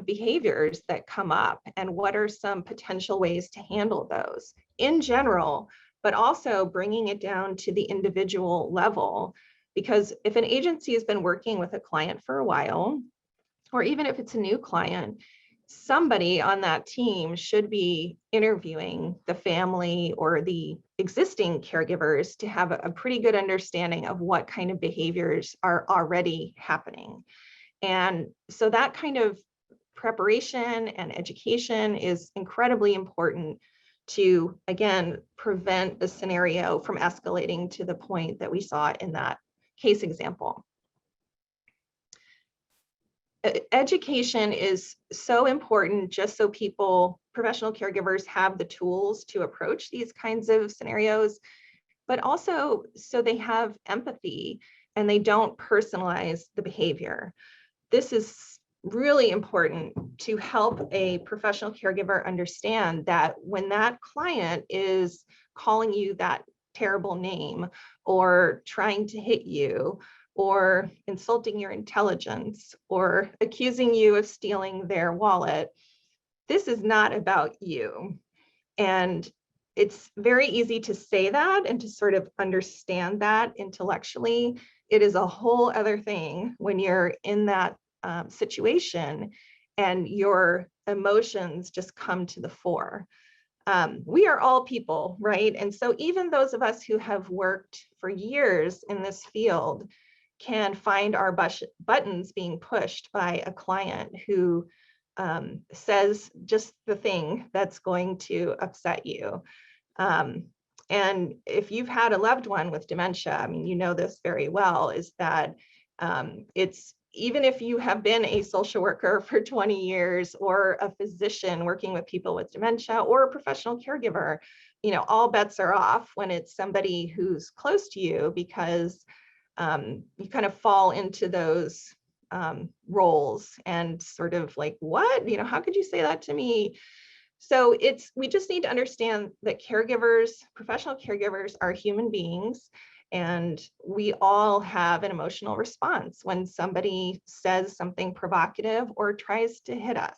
behaviors that come up, and what are some potential ways to handle those in general, but also bringing it down to the individual level? Because if an agency has been working with a client for a while, or even if it's a new client, somebody on that team should be interviewing the family or the existing caregivers to have a pretty good understanding of what kind of behaviors are already happening. And so that kind of preparation and education is incredibly important to, again, prevent the scenario from escalating to the point that we saw in that case example. Education is so important, just so professional caregivers have the tools to approach these kinds of scenarios, but also so they have empathy and they don't personalize the behavior. This is really important to help a professional caregiver understand that when that client is calling you that terrible name, or trying to hit you, or insulting your intelligence, or accusing you of stealing their wallet, this is not about you. And it's very easy to say that and to sort of understand that intellectually. It is a whole other thing when you're in that situation and your emotions just come to the fore. We are all people, right? And so even those of us who have worked for years in this field can find our buttons being pushed by a client who says just the thing that's going to upset you. And if you've had a loved one with dementia, I mean, you know this very well, is that it's, even if you have been a social worker for 20 years, or a physician working with people with dementia, or a professional caregiver, you know, all bets are off when it's somebody who's close to you, because you kind of fall into those roles and sort of like, what, you know, how could you say that to me? So we just need to understand that caregivers, professional caregivers, are human beings, And we all have an emotional response when somebody says something provocative or tries to hit us.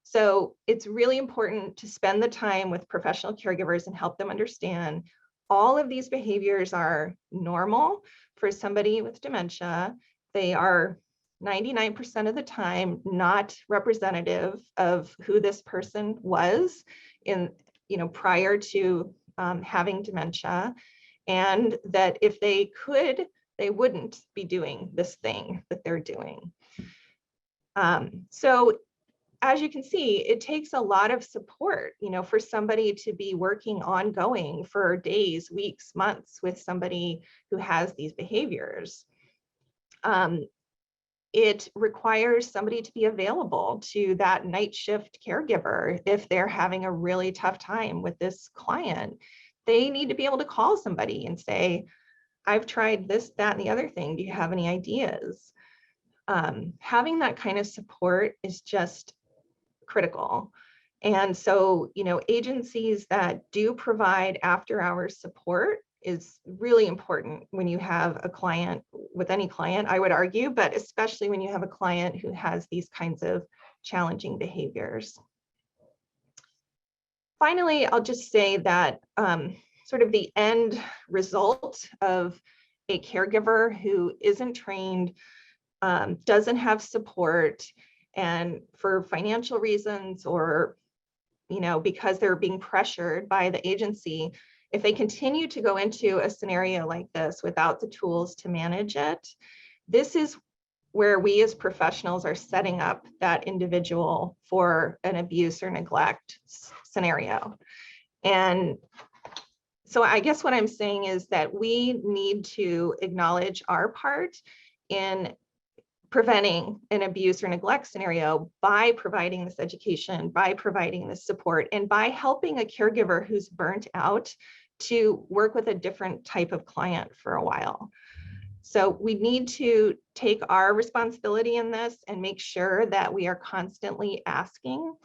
So it's really important to spend the time with professional caregivers and help them understand all of these behaviors are normal for somebody with dementia. They are 99% of the time not representative of who this person was in, prior to having dementia, and that if they could, they wouldn't be doing this thing that they're doing. So as you can see, it takes a lot of support, for somebody to be working ongoing for days, weeks, months with somebody who has these behaviors. It requires somebody to be available to that night shift caregiver. If they're having a really tough time with this client, they need to be able to call somebody and say, I've tried this, that, and the other thing. Do you have any ideas? Having that kind of support is just critical. And so, agencies that do provide after hours support is really important when you have a client, with any client, I would argue, but especially when you have a client who has these kinds of challenging behaviors. Finally, I'll just say that sort of the end result of a caregiver who isn't trained, doesn't have support, and for financial reasons or, because they're being pressured by the agency, if they continue to go into a scenario like this without the tools to manage it, this is where we as professionals are setting up that individual for an abuse or neglect scenario. And so I guess what I'm saying is that we need to acknowledge our part in preventing an abuse or neglect scenario by providing this education, by providing this support, and by helping a caregiver who's burnt out to work with a different type of client for a while. So we need to take our responsibility in this and make sure that we are constantly asking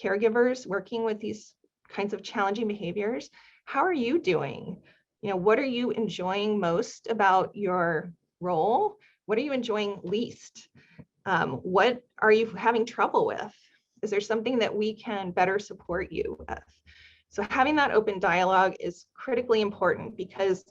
caregivers working with these kinds of challenging behaviors, how are you doing? What are you enjoying most about your role? What are you enjoying least? What are you having trouble with? Is there something that we can better support you with? So having that open dialogue is critically important because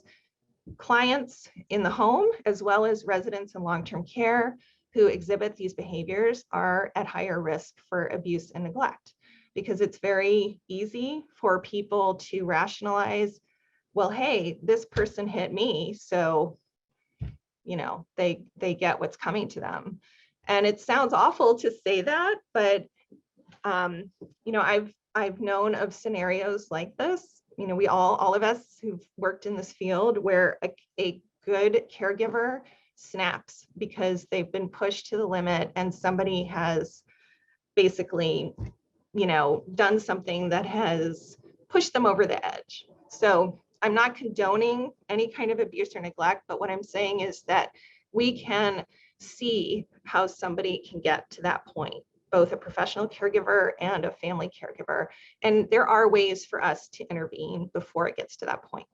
clients in the home, as well as residents in long-term care who exhibit these behaviors, are at higher risk for abuse and neglect, because it's very easy for people to rationalize, well, hey, this person hit me, so they get what's coming to them. And it sounds awful to say that, but I've known of scenarios like this. We all of us who've worked in this field where a good caregiver snaps because they've been pushed to the limit and somebody has basically, done something that has pushed them over the edge. So I'm not condoning any kind of abuse or neglect, but what I'm saying is that we can see how somebody can get to that point, both a professional caregiver and a family caregiver. And there are ways for us to intervene before it gets to that point.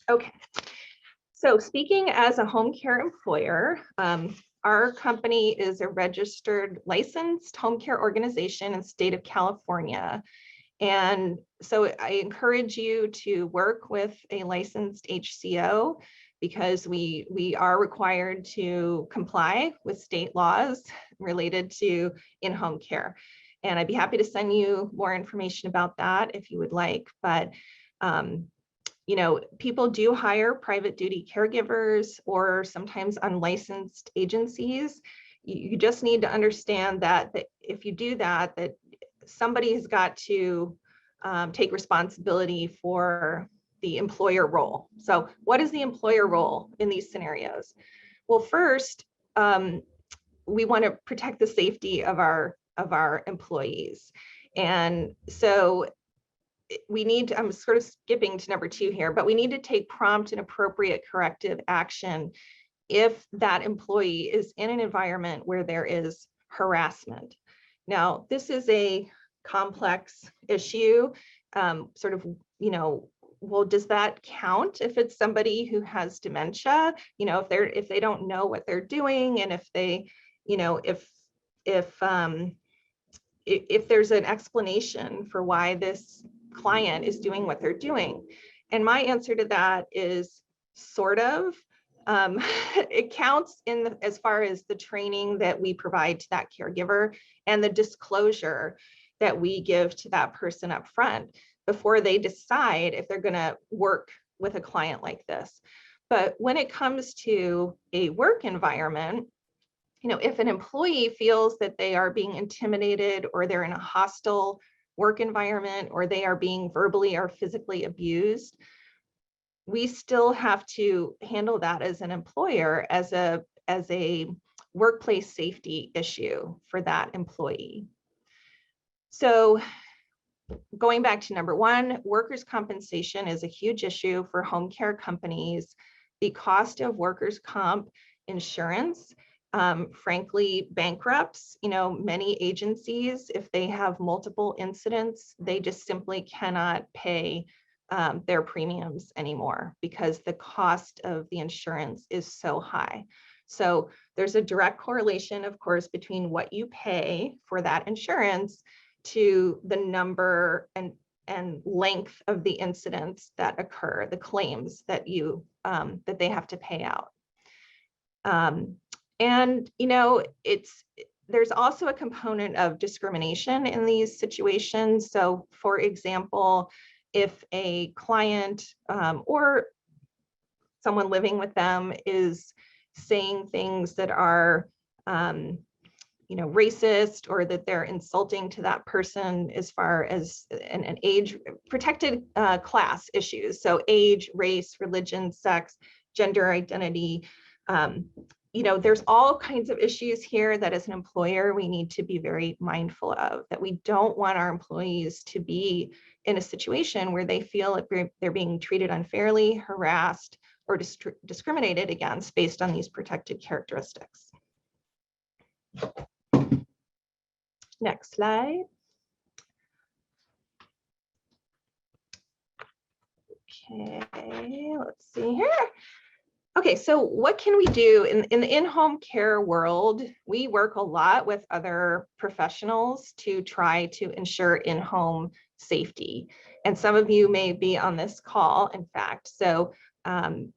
Okay, so speaking as a home care employer, our company is a registered licensed home care organization in the state of California. And so I encourage you to work with a licensed HCO because we are required to comply with state laws related to in-home care. And I'd be happy to send you more information about that if you would like. But people do hire private duty caregivers or sometimes unlicensed agencies. You just need to understand that if you do that somebody has got to take responsibility for the employer role. So what is the employer role in these scenarios? Well, first, we want to protect the safety of our employees. And so we need to, I'm sort of skipping to number 2 here, but we need to take prompt and appropriate corrective action if that employee is in an environment where there is harassment. Now, this is a complex issue. sort of, well, does that count if it's somebody who has dementia? If they don't know what they're doing, and if they, if there's an explanation for why this client is doing what they're doing. And my answer to that is sort of. It counts as far as the training that we provide to that caregiver and the disclosure that we give to that person up front before they decide if they're going to work with a client like this. But when it comes to a work environment, if an employee feels that they are being intimidated, or they're in a hostile work environment, or they are being verbally or physically abused, we still have to handle that as an employer as a workplace safety issue for that employee. So going back to number one, workers' compensation is a huge issue for home care companies. The cost of workers' comp insurance, frankly, bankrupts, many agencies, if they have multiple incidents, they just simply cannot pay their premiums anymore because the cost of the insurance is so high. So there's a direct correlation, of course, between what you pay for that insurance to the number and length of the incidents that occur, the claims that you that they have to pay out. And there's also a component of discrimination in these situations. So, for example, if a client or someone living with them is saying things that are, racist, or that they're insulting to that person as far as an age protected class issues. So age, race, religion, sex, gender identity. There's all kinds of issues here that as an employer, we need to be very mindful of, that we don't want our employees to be in a situation where they feel like they're being treated unfairly, harassed, or discriminated against based on these protected characteristics. Next slide. Okay, let's see here. Okay, so what can we do in the in-home care world? We work a lot with other professionals to try to ensure in-home safety. And some of you may be on this call, in fact. So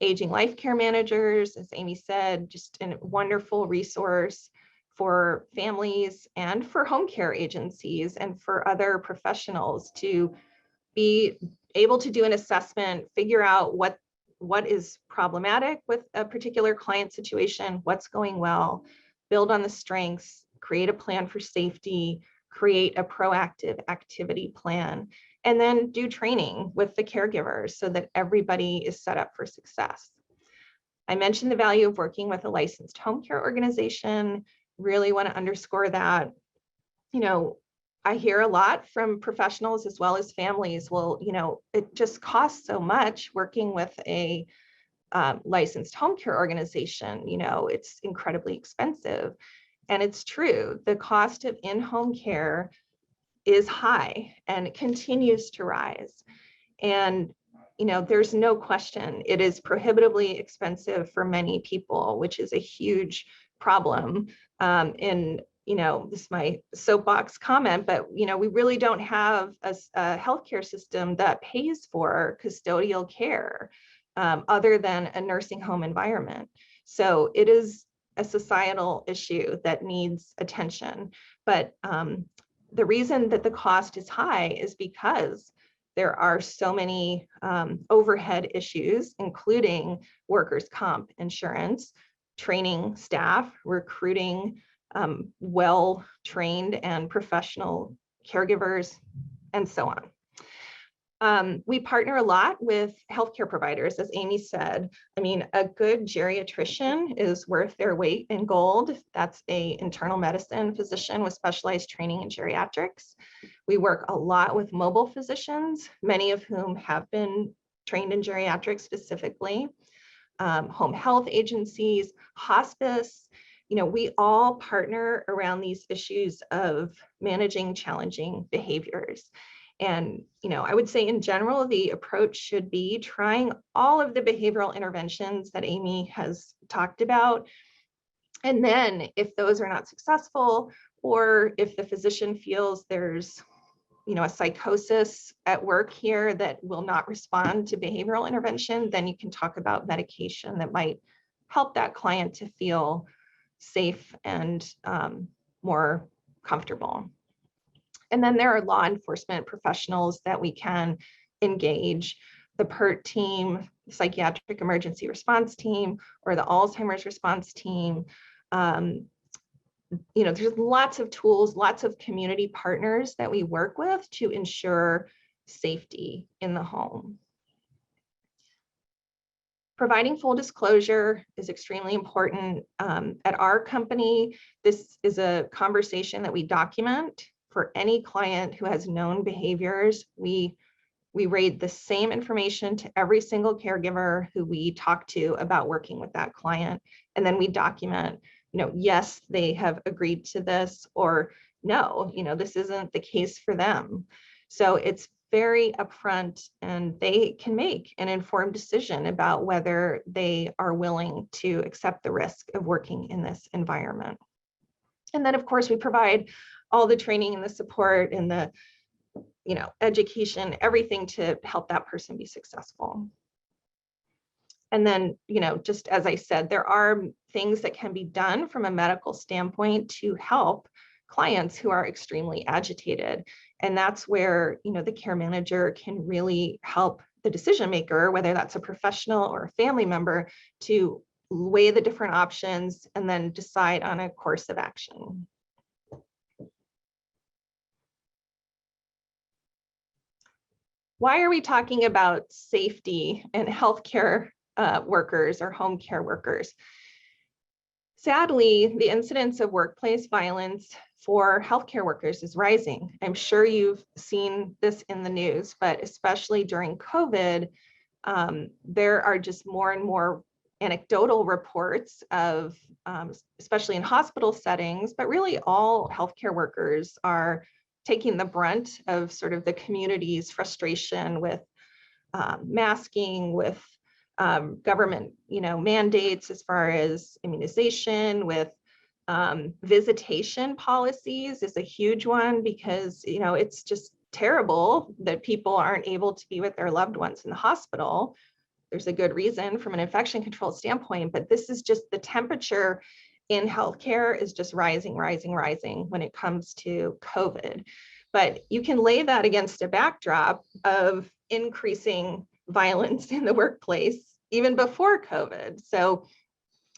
aging life care managers, as Amy said, just a wonderful resource for families and for home care agencies and for other professionals to be able to do an assessment, figure out what is problematic with a particular client situation, what's going well, build on the strengths, create a plan for safety, create a proactive activity plan, and then do training with the caregivers so that everybody is set up for success. I mentioned the value of working with a licensed home care organization. Really want to underscore that. I hear a lot from professionals as well as families. Well, it just costs so much working with a licensed home care organization. It's incredibly expensive. And it's true. The cost of in-home care is high and it continues to rise. And, there's no question it is prohibitively expensive for many people, which is a huge problem this is my soapbox comment, but we really don't have a healthcare system that pays for custodial care other than a nursing home environment. So it is a societal issue that needs attention. But the reason that the cost is high is because there are so many overhead issues, including workers' comp insurance, training staff, recruiting well-trained and professional caregivers, and so on. We partner a lot with healthcare providers, as Amy said. I mean, a good geriatrician is worth their weight in gold. That's an internal medicine physician with specialized training in geriatrics. We work a lot with mobile physicians, many of whom have been trained in geriatrics specifically, home health agencies, hospice. We all partner around these issues of managing challenging behaviors. And, I would say in general, the approach should be trying all of the behavioral interventions that Amy has talked about. And then if those are not successful, or if the physician feels there's a psychosis at work here that will not respond to behavioral intervention, then you can talk about medication that might help that client to feel safe and more comfortable. And then there are law enforcement professionals that we can engage, the PERT team, psychiatric emergency response team, or the Alzheimer's response team. There's lots of tools, lots of community partners that we work with to ensure safety in the home. Providing full disclosure is extremely important. At our company, this is a conversation that we document for any client who has known behaviors. We read the same information to every single caregiver who we talk to about working with that client. And then we document, yes, they have agreed to this, or no, this isn't the case for them. So it's very upfront, and they can make an informed decision about whether they are willing to accept the risk of working in this environment. And then, of course, we provide all the training and the support and the education, everything to help that person be successful. And then, just as I said, there are things that can be done from a medical standpoint to help clients who are extremely agitated. And that's where, the care manager can really help the decision maker, whether that's a professional or a family member, to weigh the different options and then decide on a course of action. Why are we talking about safety and healthcare workers or home care workers? Sadly, the incidence of workplace violence for healthcare workers is rising. I'm sure you've seen this in the news, but especially during COVID, there are just more and more anecdotal reports of, especially in hospital settings, but really all healthcare workers are taking the brunt of sort of the community's frustration with masking, with government, mandates as far as immunization, with visitation policies is a huge one, because, it's just terrible that people aren't able to be with their loved ones in the hospital. There's a good reason from an infection control standpoint, but this is just the temperature in healthcare is just rising when it comes to COVID. But you can lay that against a backdrop of increasing violence in the workplace even before COVID. So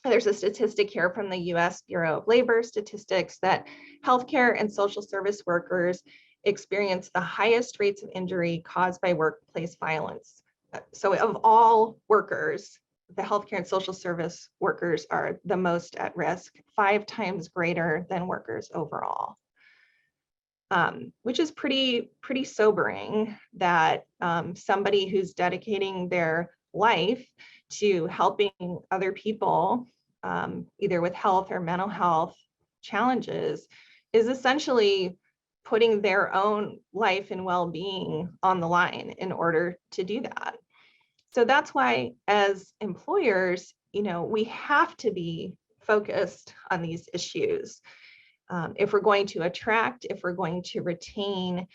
there's a statistic here from the US Bureau of Labor Statistics that healthcare and social service workers experience the highest rates of injury caused by workplace violence. So of all workers, the healthcare and social service workers are the most at risk, 5 times greater than workers overall. Which is pretty sobering that somebody who's dedicating their life to helping other people, either with health or mental health challenges, is essentially putting their own life and well-being on the line in order to do that. So that's why, as employers, we have to be focused on these issues. If we're going to attract, if we're going to retain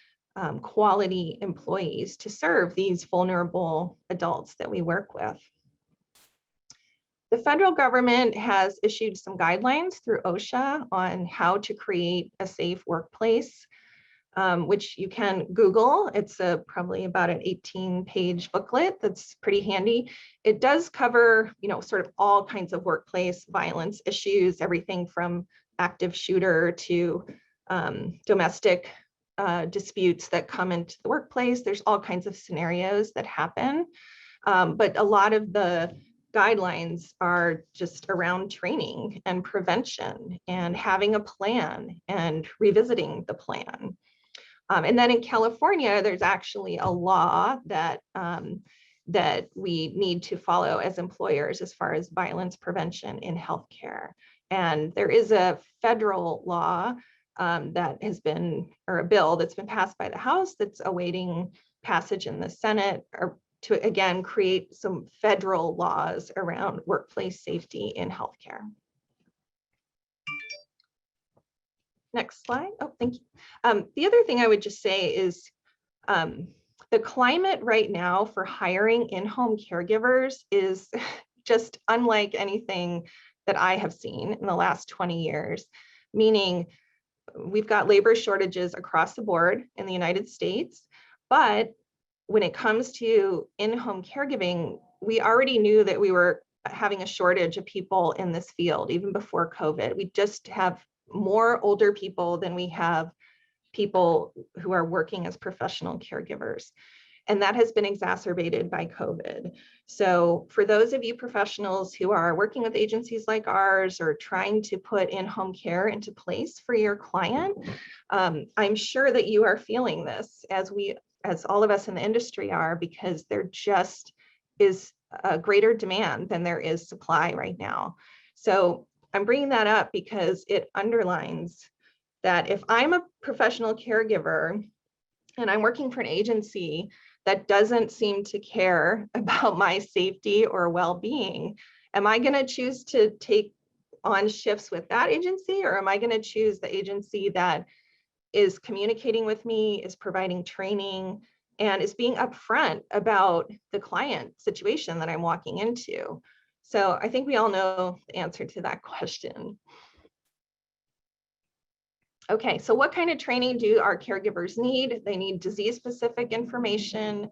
quality employees to serve these vulnerable adults that we work with. The federal government has issued some guidelines through OSHA on how to create a safe workplace, which you can Google. It's probably about an 18-page booklet that's pretty handy. It does cover, sort of all kinds of workplace violence issues, everything from active shooter to domestic disputes that come into the workplace. There's all kinds of scenarios that happen, but a lot of the guidelines are just around training and prevention and having a plan and revisiting the plan. And then in California, there's actually a law that that we need to follow as employers as far as violence prevention in healthcare. And there is a federal law that has been, or a bill that's been passed by the House that's awaiting passage in the Senate, or to again create some federal laws around workplace safety in healthcare. Next slide. Oh, thank you. The other thing I would just say is the climate right now for hiring in-home caregivers is just unlike anything that I have seen in the last 20 years, meaning we've got labor shortages across the board in the United States, but when it comes to in-home caregiving, we already knew that we were having a shortage of people in this field even before COVID. We just have more older people than we have people who are working as professional caregivers. And that has been exacerbated by COVID. So for those of you professionals who are working with agencies like ours or trying to put in-home care into place for your client, I'm sure that you are feeling this as all of us in the industry are, because there just is a greater demand than there is supply right now. So I'm bringing that up because it underlines that if I'm a professional caregiver and I'm working for an agency that doesn't seem to care about my safety or well-being, am I going to choose to take on shifts with that agency, or am I going to choose the agency that is communicating with me, is providing training, and is being upfront about the client situation that I'm walking into? So I think we all know the answer to that question. Okay, so what kind of training do our caregivers need? They need disease-specific information.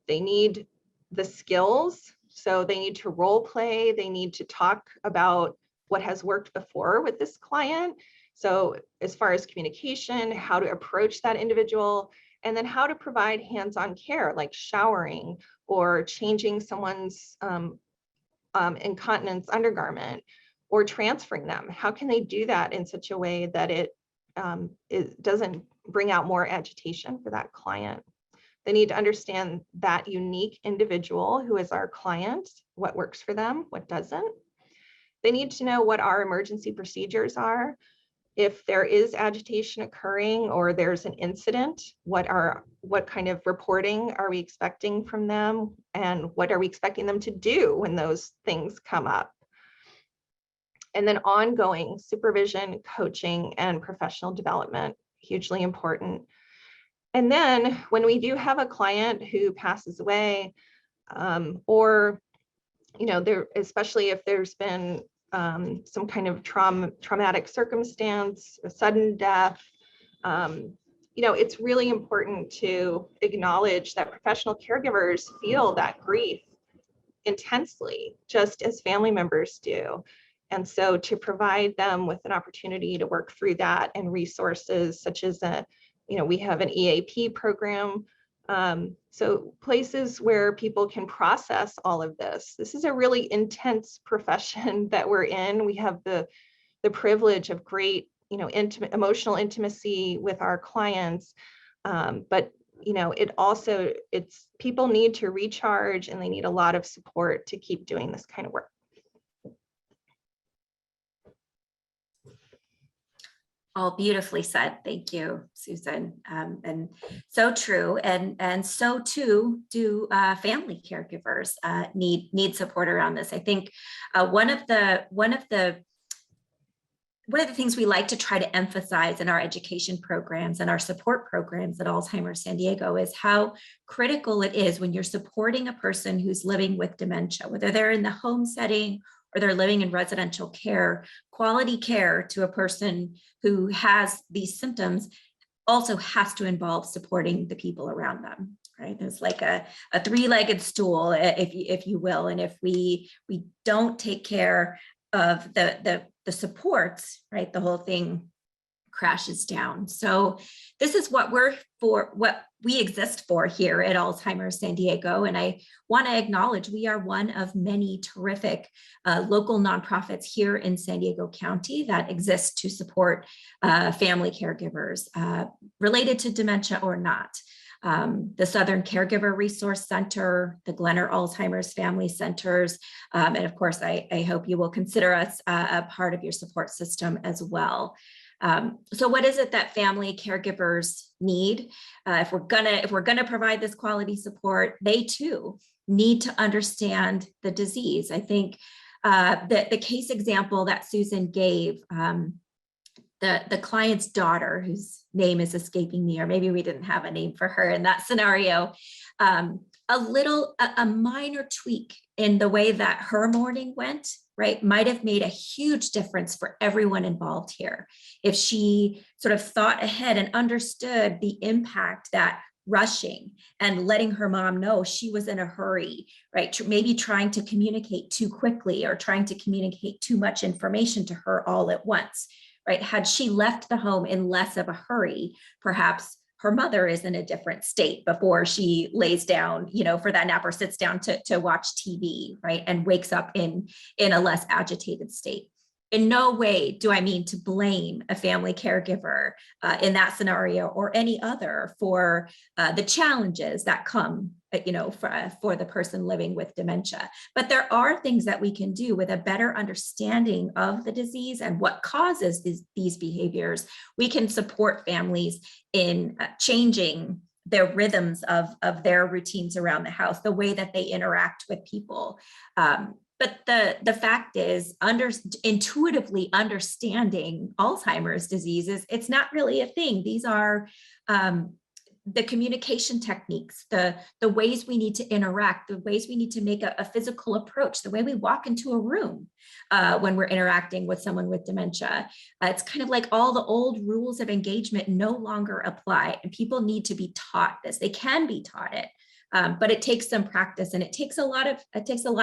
They need the skills. So they need to role play. They need to talk about what has worked before with this client. So as far as communication, how to approach that individual, and then how to provide hands-on care like showering or changing someone's incontinence undergarment or transferring them. How can they do that in such a way that it doesn't bring out more agitation for that client? They need to understand that unique individual who is our client, what works for them, what doesn't. They need to know what our emergency procedures are. If there is agitation occurring or there's an incident, what kind of reporting are we expecting from them, and what are we expecting them to do when those things come up? And then ongoing supervision, coaching, and professional development, hugely important. And then when we do have a client who passes away, or especially if there's been some kind of traumatic circumstance, a sudden death, it's really important to acknowledge that professional caregivers feel that grief intensely, just as family members do. And so to provide them with an opportunity to work through that and resources such as we have an EAP program. So places where people can process all of this. This is a really intense profession that we're in. We have the privilege of great, emotional intimacy with our clients. But people need to recharge, and they need a lot of support to keep doing this kind of work. All beautifully said. Thank you, Susan. And so true. And so too do family caregivers need support around this. I think one of the things we like to try to emphasize in our education programs and our support programs at Alzheimer's San Diego is how critical it is when you're supporting a person who's living with dementia, whether they're in the home setting or they're living in residential care. Quality care to a person who has these symptoms also has to involve supporting the people around them, right? There's like a three-legged stool, if you will. And if we don't take care of the supports, right, the whole thing crashes down. So this is what we exist for here at Alzheimer's San Diego. And I want to acknowledge we are one of many terrific local nonprofits here in San Diego County that exist to support family caregivers related to dementia or not. The Southern Caregiver Resource Center, the Glenner Alzheimer's Family Centers, and of course, I hope you will consider us a part of your support system as well. So what is it that family caregivers need? If we're gonna provide this quality support, they too need to understand the disease. I think the case example that Susan gave, the client's daughter, whose name is escaping me, or maybe we didn't have a name for her in that scenario, a minor tweak in the way that her morning went, right, might have made a huge difference for everyone involved here. If she sort of thought ahead and understood the impact that rushing and letting her mom know she was in a hurry, right, maybe trying to communicate too quickly or trying to communicate too much information to her all at once, right? Had she left the home in less of a hurry, perhaps her mother is in a different state before she lays down, for that nap or sits down to watch TV, right? And wakes up in a less agitated state. In no way do I mean to blame a family caregiver in that scenario or any other for the challenges that come, for the person living with dementia. But there are things that we can do with a better understanding of the disease and what causes these behaviors. We can support families in changing their rhythms of their routines around the house, the way that they interact with people. But the fact is, intuitively understanding Alzheimer's disease it's not really a thing. These are the communication techniques, the ways we need to interact, the ways we need to make a physical approach, the way we walk into a room when we're interacting with someone with dementia. It's kind of like all the old rules of engagement no longer apply, and people need to be taught this. They can be taught it. But it takes some practice, and it takes a lot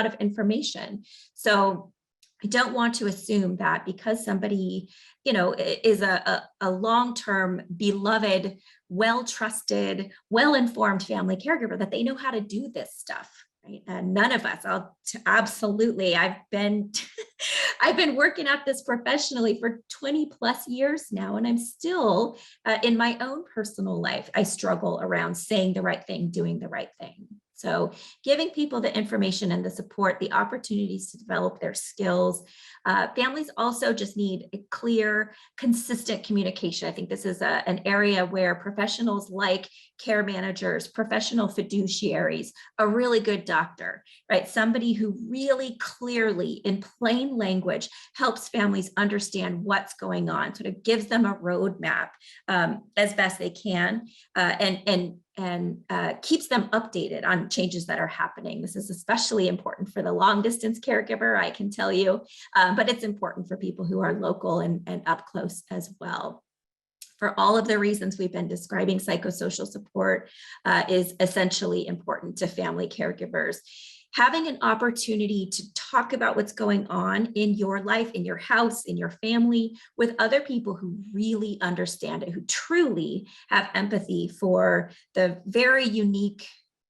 of information. So I don't want to assume that because somebody, is a long-term, beloved, well-trusted, well-informed family caregiver, that they know how to do this stuff. Right? None of us. Absolutely. I've been working at this professionally for 20 plus years now, and I'm still in my own personal life, I struggle around saying the right thing, doing the right thing. So giving people the information and the support, the opportunities to develop their skills. Families also just need a clear, consistent communication. I think this is an area where professionals like care managers, professional fiduciaries, a really good doctor, right? Somebody who really clearly, in plain language, helps families understand what's going on, sort of gives them a roadmap as best they can, and keeps them updated on changes that are happening. This is especially important for the long distance caregiver, I can tell you, but it's important for people who are local and up close as well. For all of the reasons we've been describing, psychosocial support is essentially important to family caregivers. Having an opportunity to talk about what's going on in your life, in your house, in your family, with other people who really understand it, who truly have empathy for the very unique,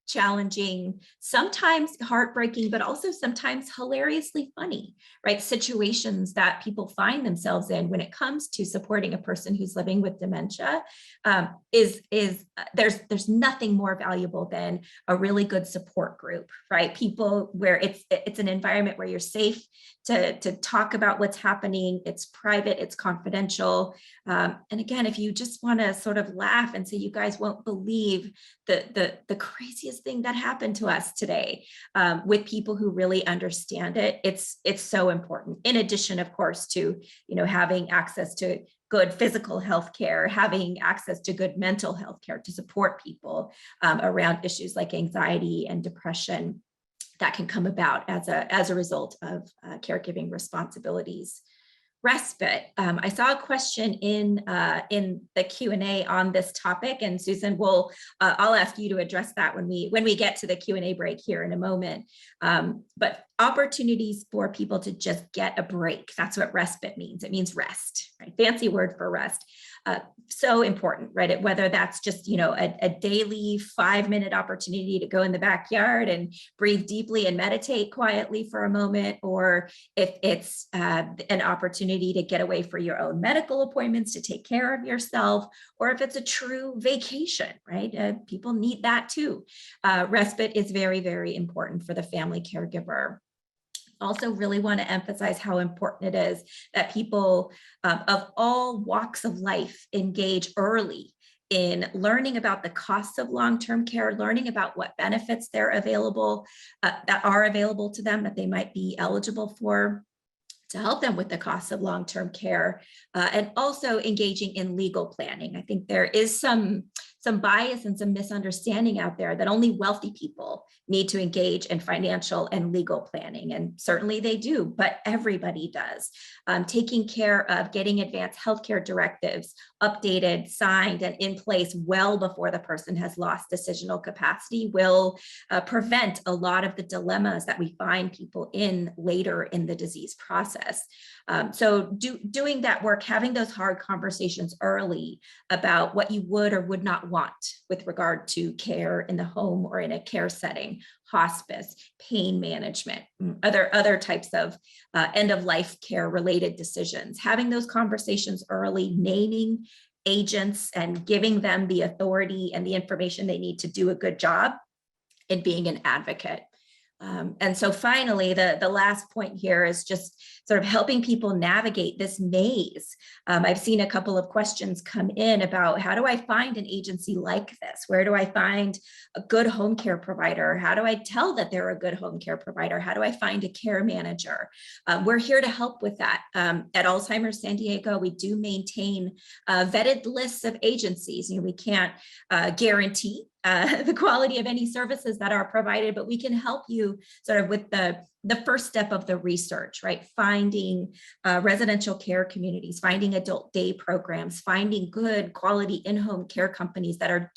challenging, sometimes heartbreaking, but also sometimes hilariously funny, right? Situations that people find themselves in when it comes to supporting a person who's living with dementia. There's nothing more valuable than a really good support group, right? People where it's an environment where you're safe to talk about what's happening. It's private, it's confidential. And again, if you just want to sort of laugh and say, you guys won't believe the craziest thing that happened to us today, with people who really understand it, it's so important. In addition, of course, to having access to good physical health care, having access to good mental health care to support people around issues like anxiety and depression that can come about as a result of caregiving responsibilities. Respite. I saw a question in the Q&A on this topic, and Susan, I'll ask you to address that when we get to the Q&A break here in a moment. But opportunities for people to just get a break. That's what respite means. It means rest, right? Fancy word for rest. So important, right? Whether that's just, a daily 5-minute opportunity to go in the backyard and breathe deeply and meditate quietly for a moment, or if it's an opportunity to get away for your own medical appointments, to take care of yourself, or if it's a true vacation, right? People need that too. Respite is very, very important for the family caregiver. also really want to emphasize how important it is that people of all walks of life engage early in learning about the costs of long-term care, learning about what benefits they're available, that are available to them that they might be eligible for, to help them with the costs of long-term care, and also engaging in legal planning. I think there is some bias and some misunderstanding out there that only wealthy people need to engage in financial and legal planning. And certainly they do, but everybody does. Taking care of getting advanced healthcare directives updated, signed, and in place well before the person has lost decisional capacity will prevent a lot of the dilemmas that we find people in later in the disease process. So doing that work, having those hard conversations early about what you would or would not want with regard to care in the home or in a care setting, hospice, pain management, other types of end-of-life care related decisions. Having those conversations early, naming agents and giving them the authority and the information they need to do a good job in being an advocate. And so finally, the last point here is just sort of helping people navigate this maze. I've seen a couple of questions come in about how do I find an agency like this? Where do I find a good home care provider? How do I tell that they're a good home care provider? How do I find a care manager? We're here to help with that. At Alzheimer's San Diego, we do maintain vetted lists of agencies. You know, we can't guarantee the quality of any services that are provided, but we can help you sort of with the first step of the research, right? Finding residential care communities, finding adult day programs, finding good quality in-home care companies that are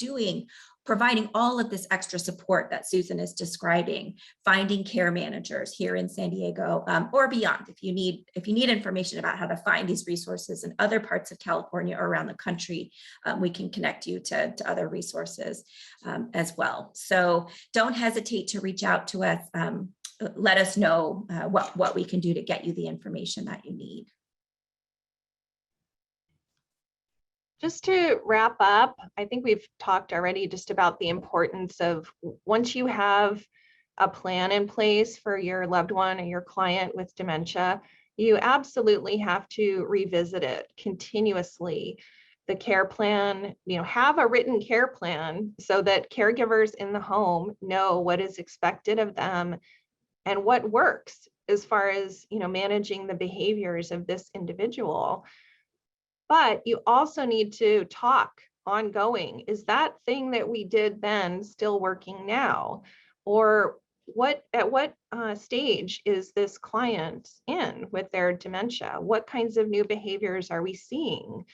providing all of this extra support that Susan is describing, finding care managers here in San Diego or beyond. If you need information about how to find these resources in other parts of California or around the country, we can connect you to other resources as well. So don't hesitate to reach out to us. Let us know what we can do to get you the information that you need. Just to wrap up, I think we've talked already just about the importance of once you have a plan in place for your loved one or your client with dementia, you absolutely have to revisit it continuously. The care plan, have a written care plan so that caregivers in the home know what is expected of them and what works as far as, managing the behaviors of this individual. But you also need to talk ongoing. Is that thing that we did then still working now? Or at what stage is this client in with their dementia? What kinds of new behaviors are we seeing?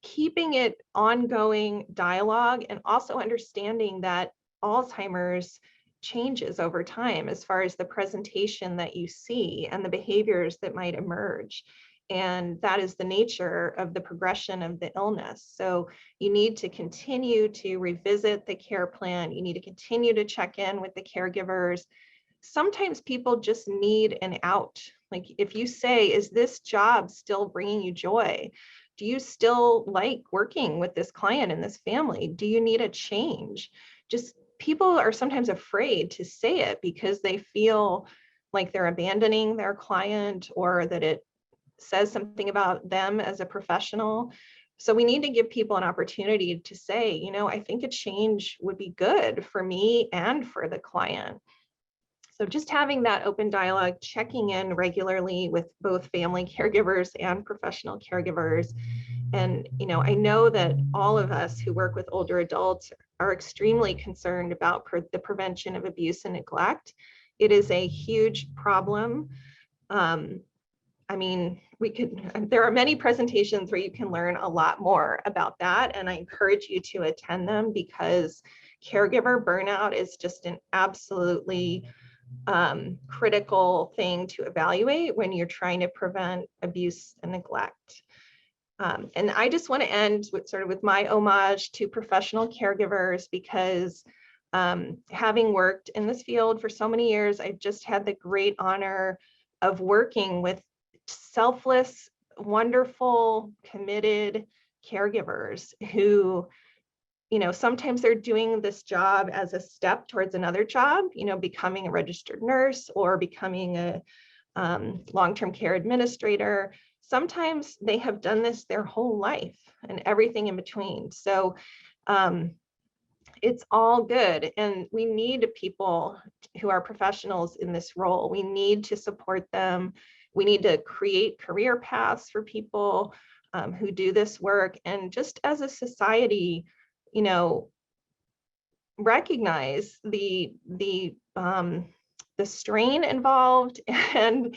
Keeping it ongoing dialogue and also understanding that Alzheimer's changes over time as far as the presentation that you see and the behaviors that might emerge. And that is the nature of the progression of the illness. So you need to continue to revisit the care plan. You need to continue to check in with the caregivers. Sometimes people just need an out. Like if you say, is this job still bringing you joy? Do you still like working with this client and this family? Do you need a change? Just people are sometimes afraid to say it because they feel like they're abandoning their client or that it says something about them as a professional. So we need to give people an opportunity to say, I think a change would be good for me and for the client. So just having that open dialogue, checking in regularly with both family caregivers and professional caregivers. And, I know that all of us who work with older adults are extremely concerned about the prevention of abuse and neglect. It is a huge problem. There are many presentations where you can learn a lot more about that. And I encourage you to attend them because caregiver burnout is just an absolutely critical thing to evaluate when you're trying to prevent abuse and neglect. And I just want to end with my homage to professional caregivers because having worked in this field for so many years, I've just had the great honor of working with selfless, wonderful, committed caregivers who, sometimes they're doing this job as a step towards another job, becoming a registered nurse or becoming a long-term care administrator. Sometimes they have done this their whole life and everything in between. So it's all good. And we need people who are professionals in this role. We need to support them. We need to create career paths for people who do this work. And just as a society, recognize the strain involved and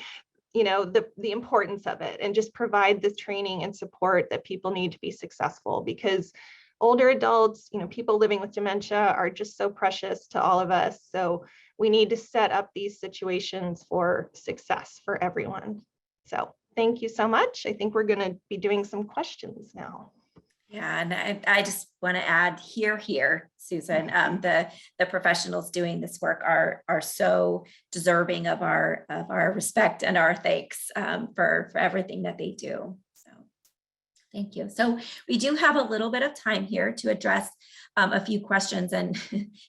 the importance of it, and just provide the training and support that people need to be successful, because older adults, people living with dementia are just so precious to all of us. So we need to set up these situations for success for everyone. So thank you so much. I think we're going to be doing some questions now. Yeah, and I just want to add here, Susan, the professionals doing this work are so deserving of our respect and our thanks for everything that they do. So thank you. So we do have a little bit of time here to address a few questions. And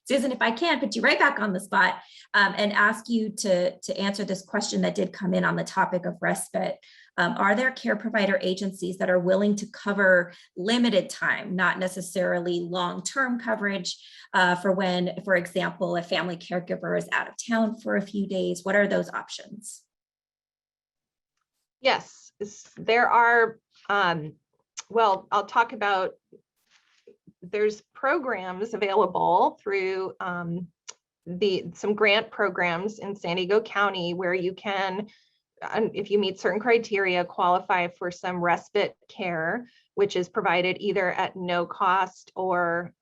Susan, if I can put you right back on the spot and ask you to answer this question that did come in on the topic of respite. Are there care provider agencies that are willing to cover limited time, not necessarily long-term coverage for when, for example, a family caregiver is out of town for a few days? What are those options? Yes, there are. Well, I'll talk about, there's programs available through some grant programs in San Diego County where you can, if you meet certain criteria, qualify for some respite care, which is provided either at no cost or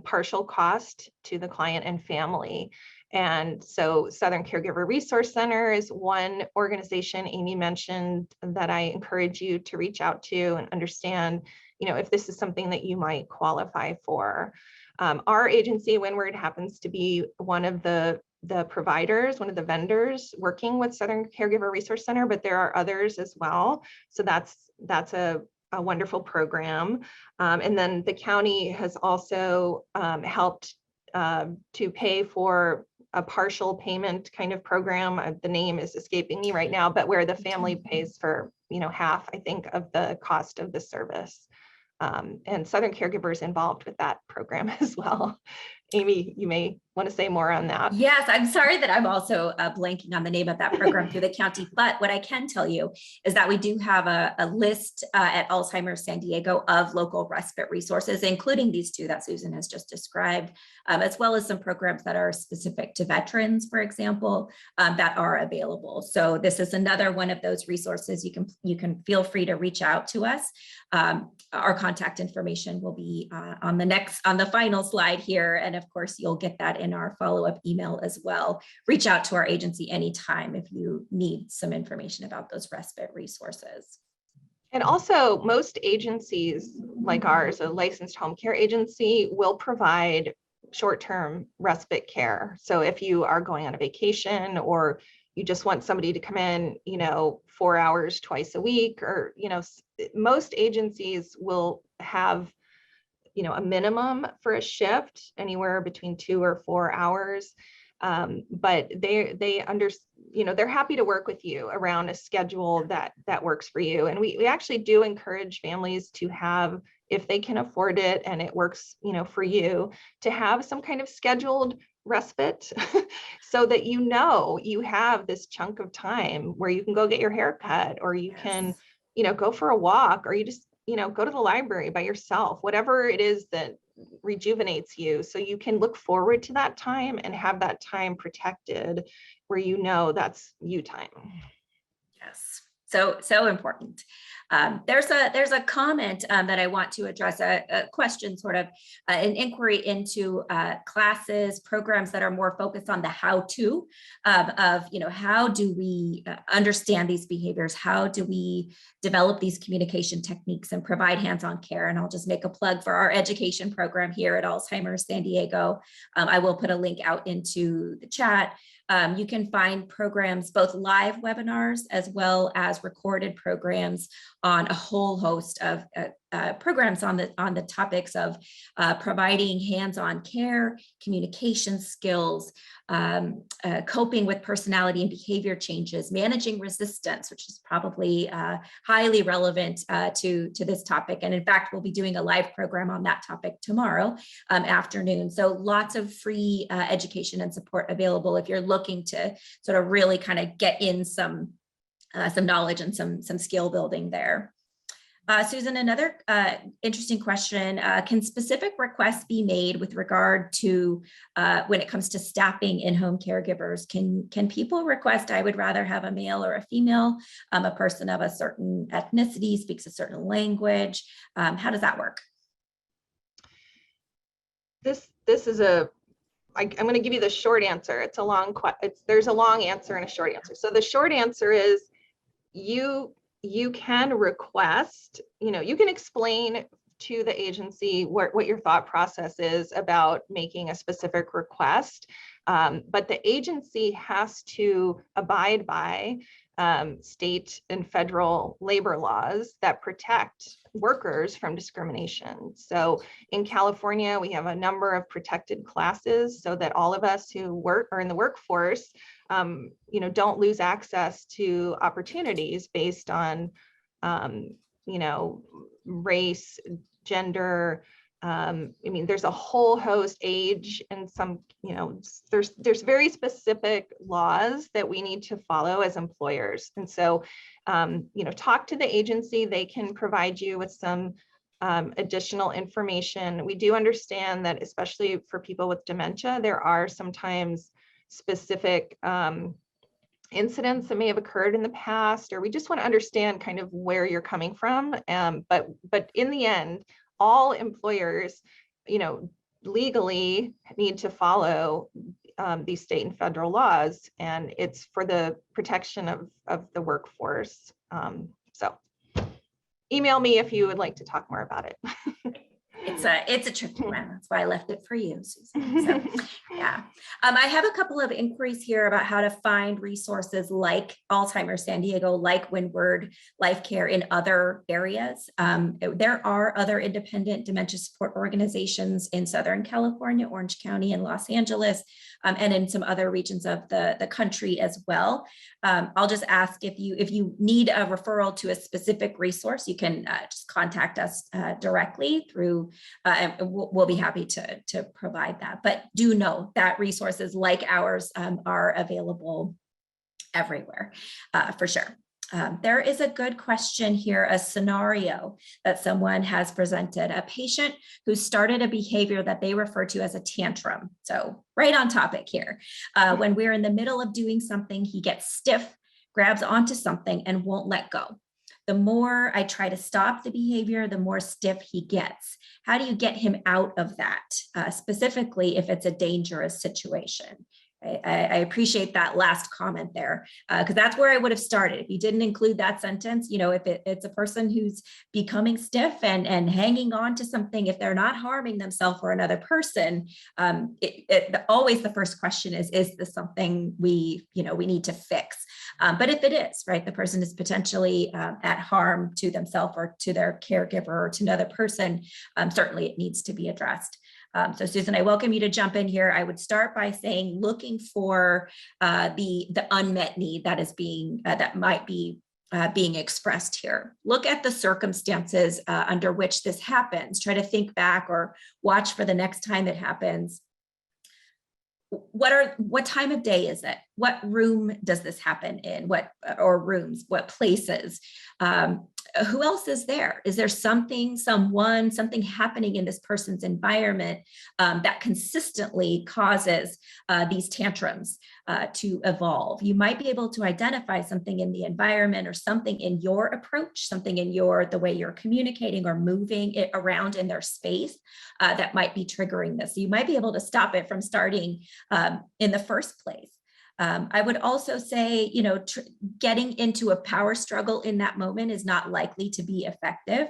partial cost to the client and family. And so Southern Caregiver Resource Center is one organization Amy mentioned that I encourage you to reach out to and understand, if this is something that you might qualify for. Our agency, Windward, happens to be one of the providers, one of the vendors working with Southern Caregiver Resource Center, but there are others as well. So that's a wonderful program. And then the county has also helped to pay for a partial payment kind of program. The name is escaping me right now, but where the family pays for, half, I think, of the cost of the service. And Southern Caregivers involved with that program as well. Amy, you may want to say more on that. Yes, I'm sorry that I'm also blanking on the name of that program through the county, but what I can tell you is that we do have a list at Alzheimer San Diego of local respite resources, including these two that Susan has just described, as well as some programs that are specific to veterans, for example, that are available. So this is another one of those resources. You can feel free to reach out to us. Our contact information will be on the final slide here. And of course, you'll get that in our follow-up email as well. Reach out to our agency anytime if you need some information about those respite resources. And also, most agencies like ours, a licensed home care agency, will provide short-term respite care. So if you are going on a vacation or you just want somebody to come in, 4 hours twice a week, or, most agencies will have, a minimum for a shift anywhere between 2 or 4 hours. But they're happy to work with you around a schedule that works for you. And we actually do encourage families to have, if they can afford it and it works, for you, to have some kind of scheduled respite so that you have this chunk of time where you can go get your hair cut, or you can, go for a walk, or you just, go to the library by yourself, whatever it is that rejuvenates you, so you can look forward to that time and have that time protected where that's you time. Yes, so important. There's a comment that I want to address, a question, sort of an inquiry into classes, programs that are more focused on the how-to of, how do we understand these behaviors? How do we develop these communication techniques and provide hands-on care? And I'll just make a plug for our education program here at Alzheimer San Diego. I will put a link out into the chat. You can find programs, both live webinars as well as recorded programs on a whole host of programs on the topics of providing hands-on care, communication skills, coping with personality and behavior changes, managing resistance, which is probably highly relevant to this topic. And in fact, we'll be doing a live program on that topic tomorrow afternoon. So lots of free education and support available if you're looking to sort of really kind of get in some knowledge and some skill building there. Susan, another interesting question, can specific requests be made with regard to when it comes to staffing in-home caregivers? Can people request, I would rather have a male or a female, a person of a certain ethnicity, speaks a certain language? How does that work? This is I'm going to give you the short answer. It's a long there's a long answer and a short answer. So the short answer is you can request, you can explain to the agency what your thought process is about making a specific request, but the agency has to abide by state and federal labor laws that protect workers from discrimination. So in California, we have a number of protected classes so that all of us who are in the workforce, don't lose access to opportunities based on, race, gender. There's a whole host, age, and some, there's very specific laws that we need to follow as employers. And so, talk to the agency. They can provide you with some additional information. We do understand that, especially for people with dementia, there are sometimes specific incidents that may have occurred in the past, or we just want to understand kind of where you're coming from. But in the end, all employers, legally need to follow these state and federal laws, and it's for the protection of the workforce. So email me if you would like to talk more about it. It's a tricky one. That's why I left it for you, Susan. So, yeah. I have a couple of inquiries here about how to find resources like Alzheimer's San Diego, like Windward Life Care in other areas. There are other independent dementia support organizations in Southern California, Orange County, and Los Angeles, and in some other regions of the country as well. I'll just ask if you need a referral to a specific resource, you can just contact us directly through, and we'll be happy to provide that. But do know that resources like ours are available everywhere, for sure. There is a good question here, a scenario that someone has presented, a patient who started a behavior that they refer to as a tantrum. So right on topic here. When we're in the middle of doing something, he gets stiff, grabs onto something and won't let go. The more I try to stop the behavior, the more stiff he gets. How do you get him out of that, specifically if it's a dangerous situation? I appreciate that last comment there, because that's where I would have started. If you didn't include that sentence, if it's a person who's becoming stiff and hanging on to something, if they're not harming themselves or another person, always the first question is this something we need to fix? But if it is, right, the person is potentially at harm to themselves or to their caregiver or to another person, certainly it needs to be addressed. So Susan, I welcome you to jump in here. I would start by saying, looking for the unmet need that is that might be being expressed here. Look at the circumstances under which this happens. Try to think back or watch for the next time it happens. What time of day is it? What room does this happen in? What places? Who else is there? Is there something happening in this person's environment that consistently causes these tantrums to evolve? You might be able to identify something in the environment or something in your approach, something in the way you're communicating or moving it around in their space that might be triggering this. So you might be able to stop it from starting in the first place. I would also say, getting into a power struggle in that moment is not likely to be effective.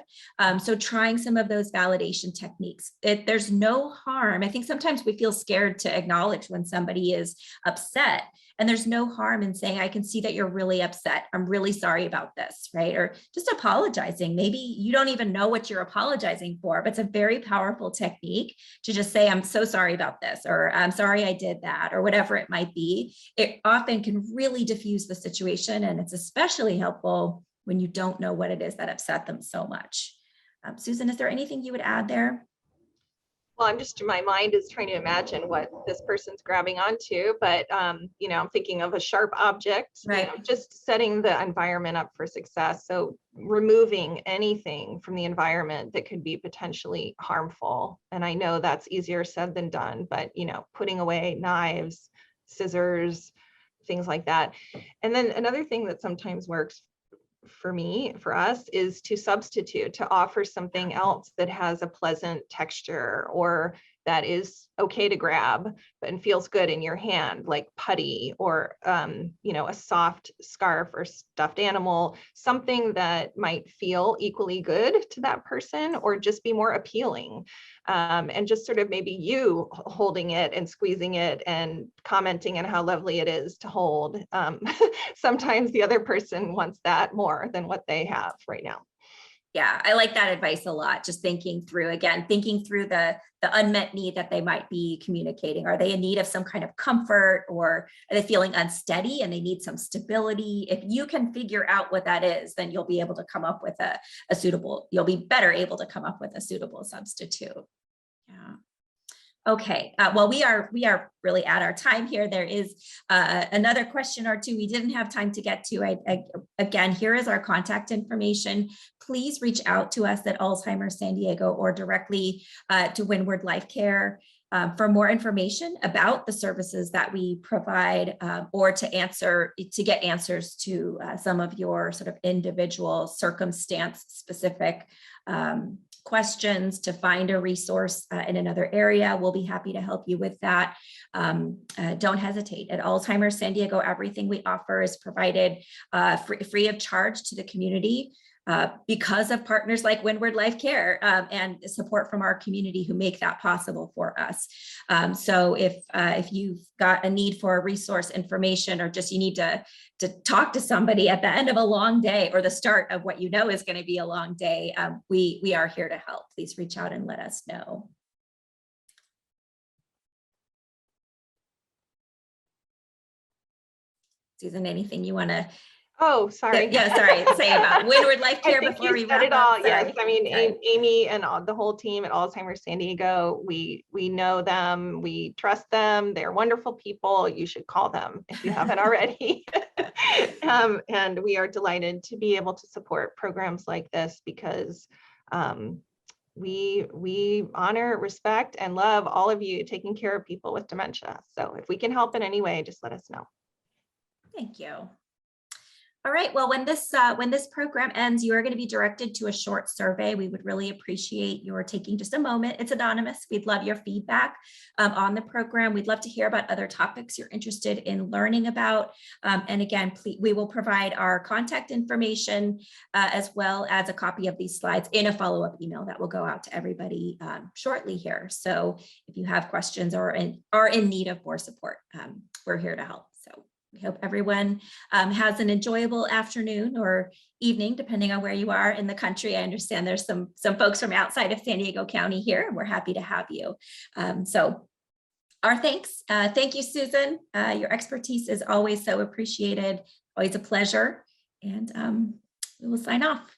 So trying some of those validation techniques, there's no harm. I think sometimes we feel scared to acknowledge when somebody is upset, and there's no harm in saying, I can see that you're really upset. I'm really sorry about this, right? Or just apologizing. Maybe you don't even know what you're apologizing for, but it's a very powerful technique to just say, I'm so sorry about this, or I'm sorry I did that, or whatever it might be. It often can really diffuse the situation, and it's especially helpful when you don't know what it is that upset them so much. Susan, is there anything you would add there? Well, my mind is trying to imagine what this person's grabbing onto, but I'm thinking of a sharp object, right? Just setting the environment up for success. So removing anything from the environment that could be potentially harmful. And I know that's easier said than done, but putting away knives, scissors, things like that. And then another thing that sometimes works for us is to substitute, to offer something else that has a pleasant texture or that is okay to grab and feels good in your hand, like putty or, a soft scarf or stuffed animal, something that might feel equally good to that person or just be more appealing. And just sort of maybe you holding it and squeezing it and commenting on how lovely it is to hold. Sometimes the other person wants that more than what they have right now. Yeah, I like that advice a lot. Just thinking through the unmet need that they might be communicating. Are they in need of some kind of comfort, or are they feeling unsteady and they need some stability? If you can figure out what that is, then you'll be able to come up with you'll be better able to come up with a suitable substitute. Yeah. Okay, well, we are really at our time here. There is another question or two we didn't have time to get to. Again, here is our contact information. Please reach out to us at Alzheimer San Diego or directly to Windward Life Care for more information about the services that we provide, or to get answers to some of your sort of individual circumstance specific questions, to find a resource in another area. We'll be happy to help you with that. Don't hesitate. At Alzheimer San Diego, everything we offer is provided free of charge to the community because of partners like Windward Life Care and support from our community who make that possible for us. So if you've got a need for a resource, information, or just you need to talk to somebody at the end of a long day or the start of what is going to be a long day, we are here to help. Please reach out and let us know. Susan, anything you want to? Oh, sorry. Yeah, sorry. Say about Windward Life Care before we wrap up. Yes, I mean, Amy and the whole team at Alzheimer San Diego, we know them, we trust them. They're wonderful people. You should call them if you haven't already. And we are delighted to be able to support programs like this because we honor, respect, and love all of you taking care of people with dementia. So if we can help in any way, just let us know. Thank you. All right, well, when this program ends, you are going to be directed to a short survey. We would really appreciate your taking just a moment. It's anonymous. We'd love your feedback on the program. We'd love to hear about other topics you're interested in learning about. And again, we will provide our contact information as well as a copy of these slides in a follow-up email that will go out to everybody shortly here. So if you have questions or are in need of more support, we're here to help. So we hope everyone has an enjoyable afternoon or evening, depending on where you are in the country. I understand there's some folks from outside of San Diego County here, and we're happy to have you. So our thanks. Thank you, Susan. Your expertise is always so appreciated, always a pleasure. And we will sign off.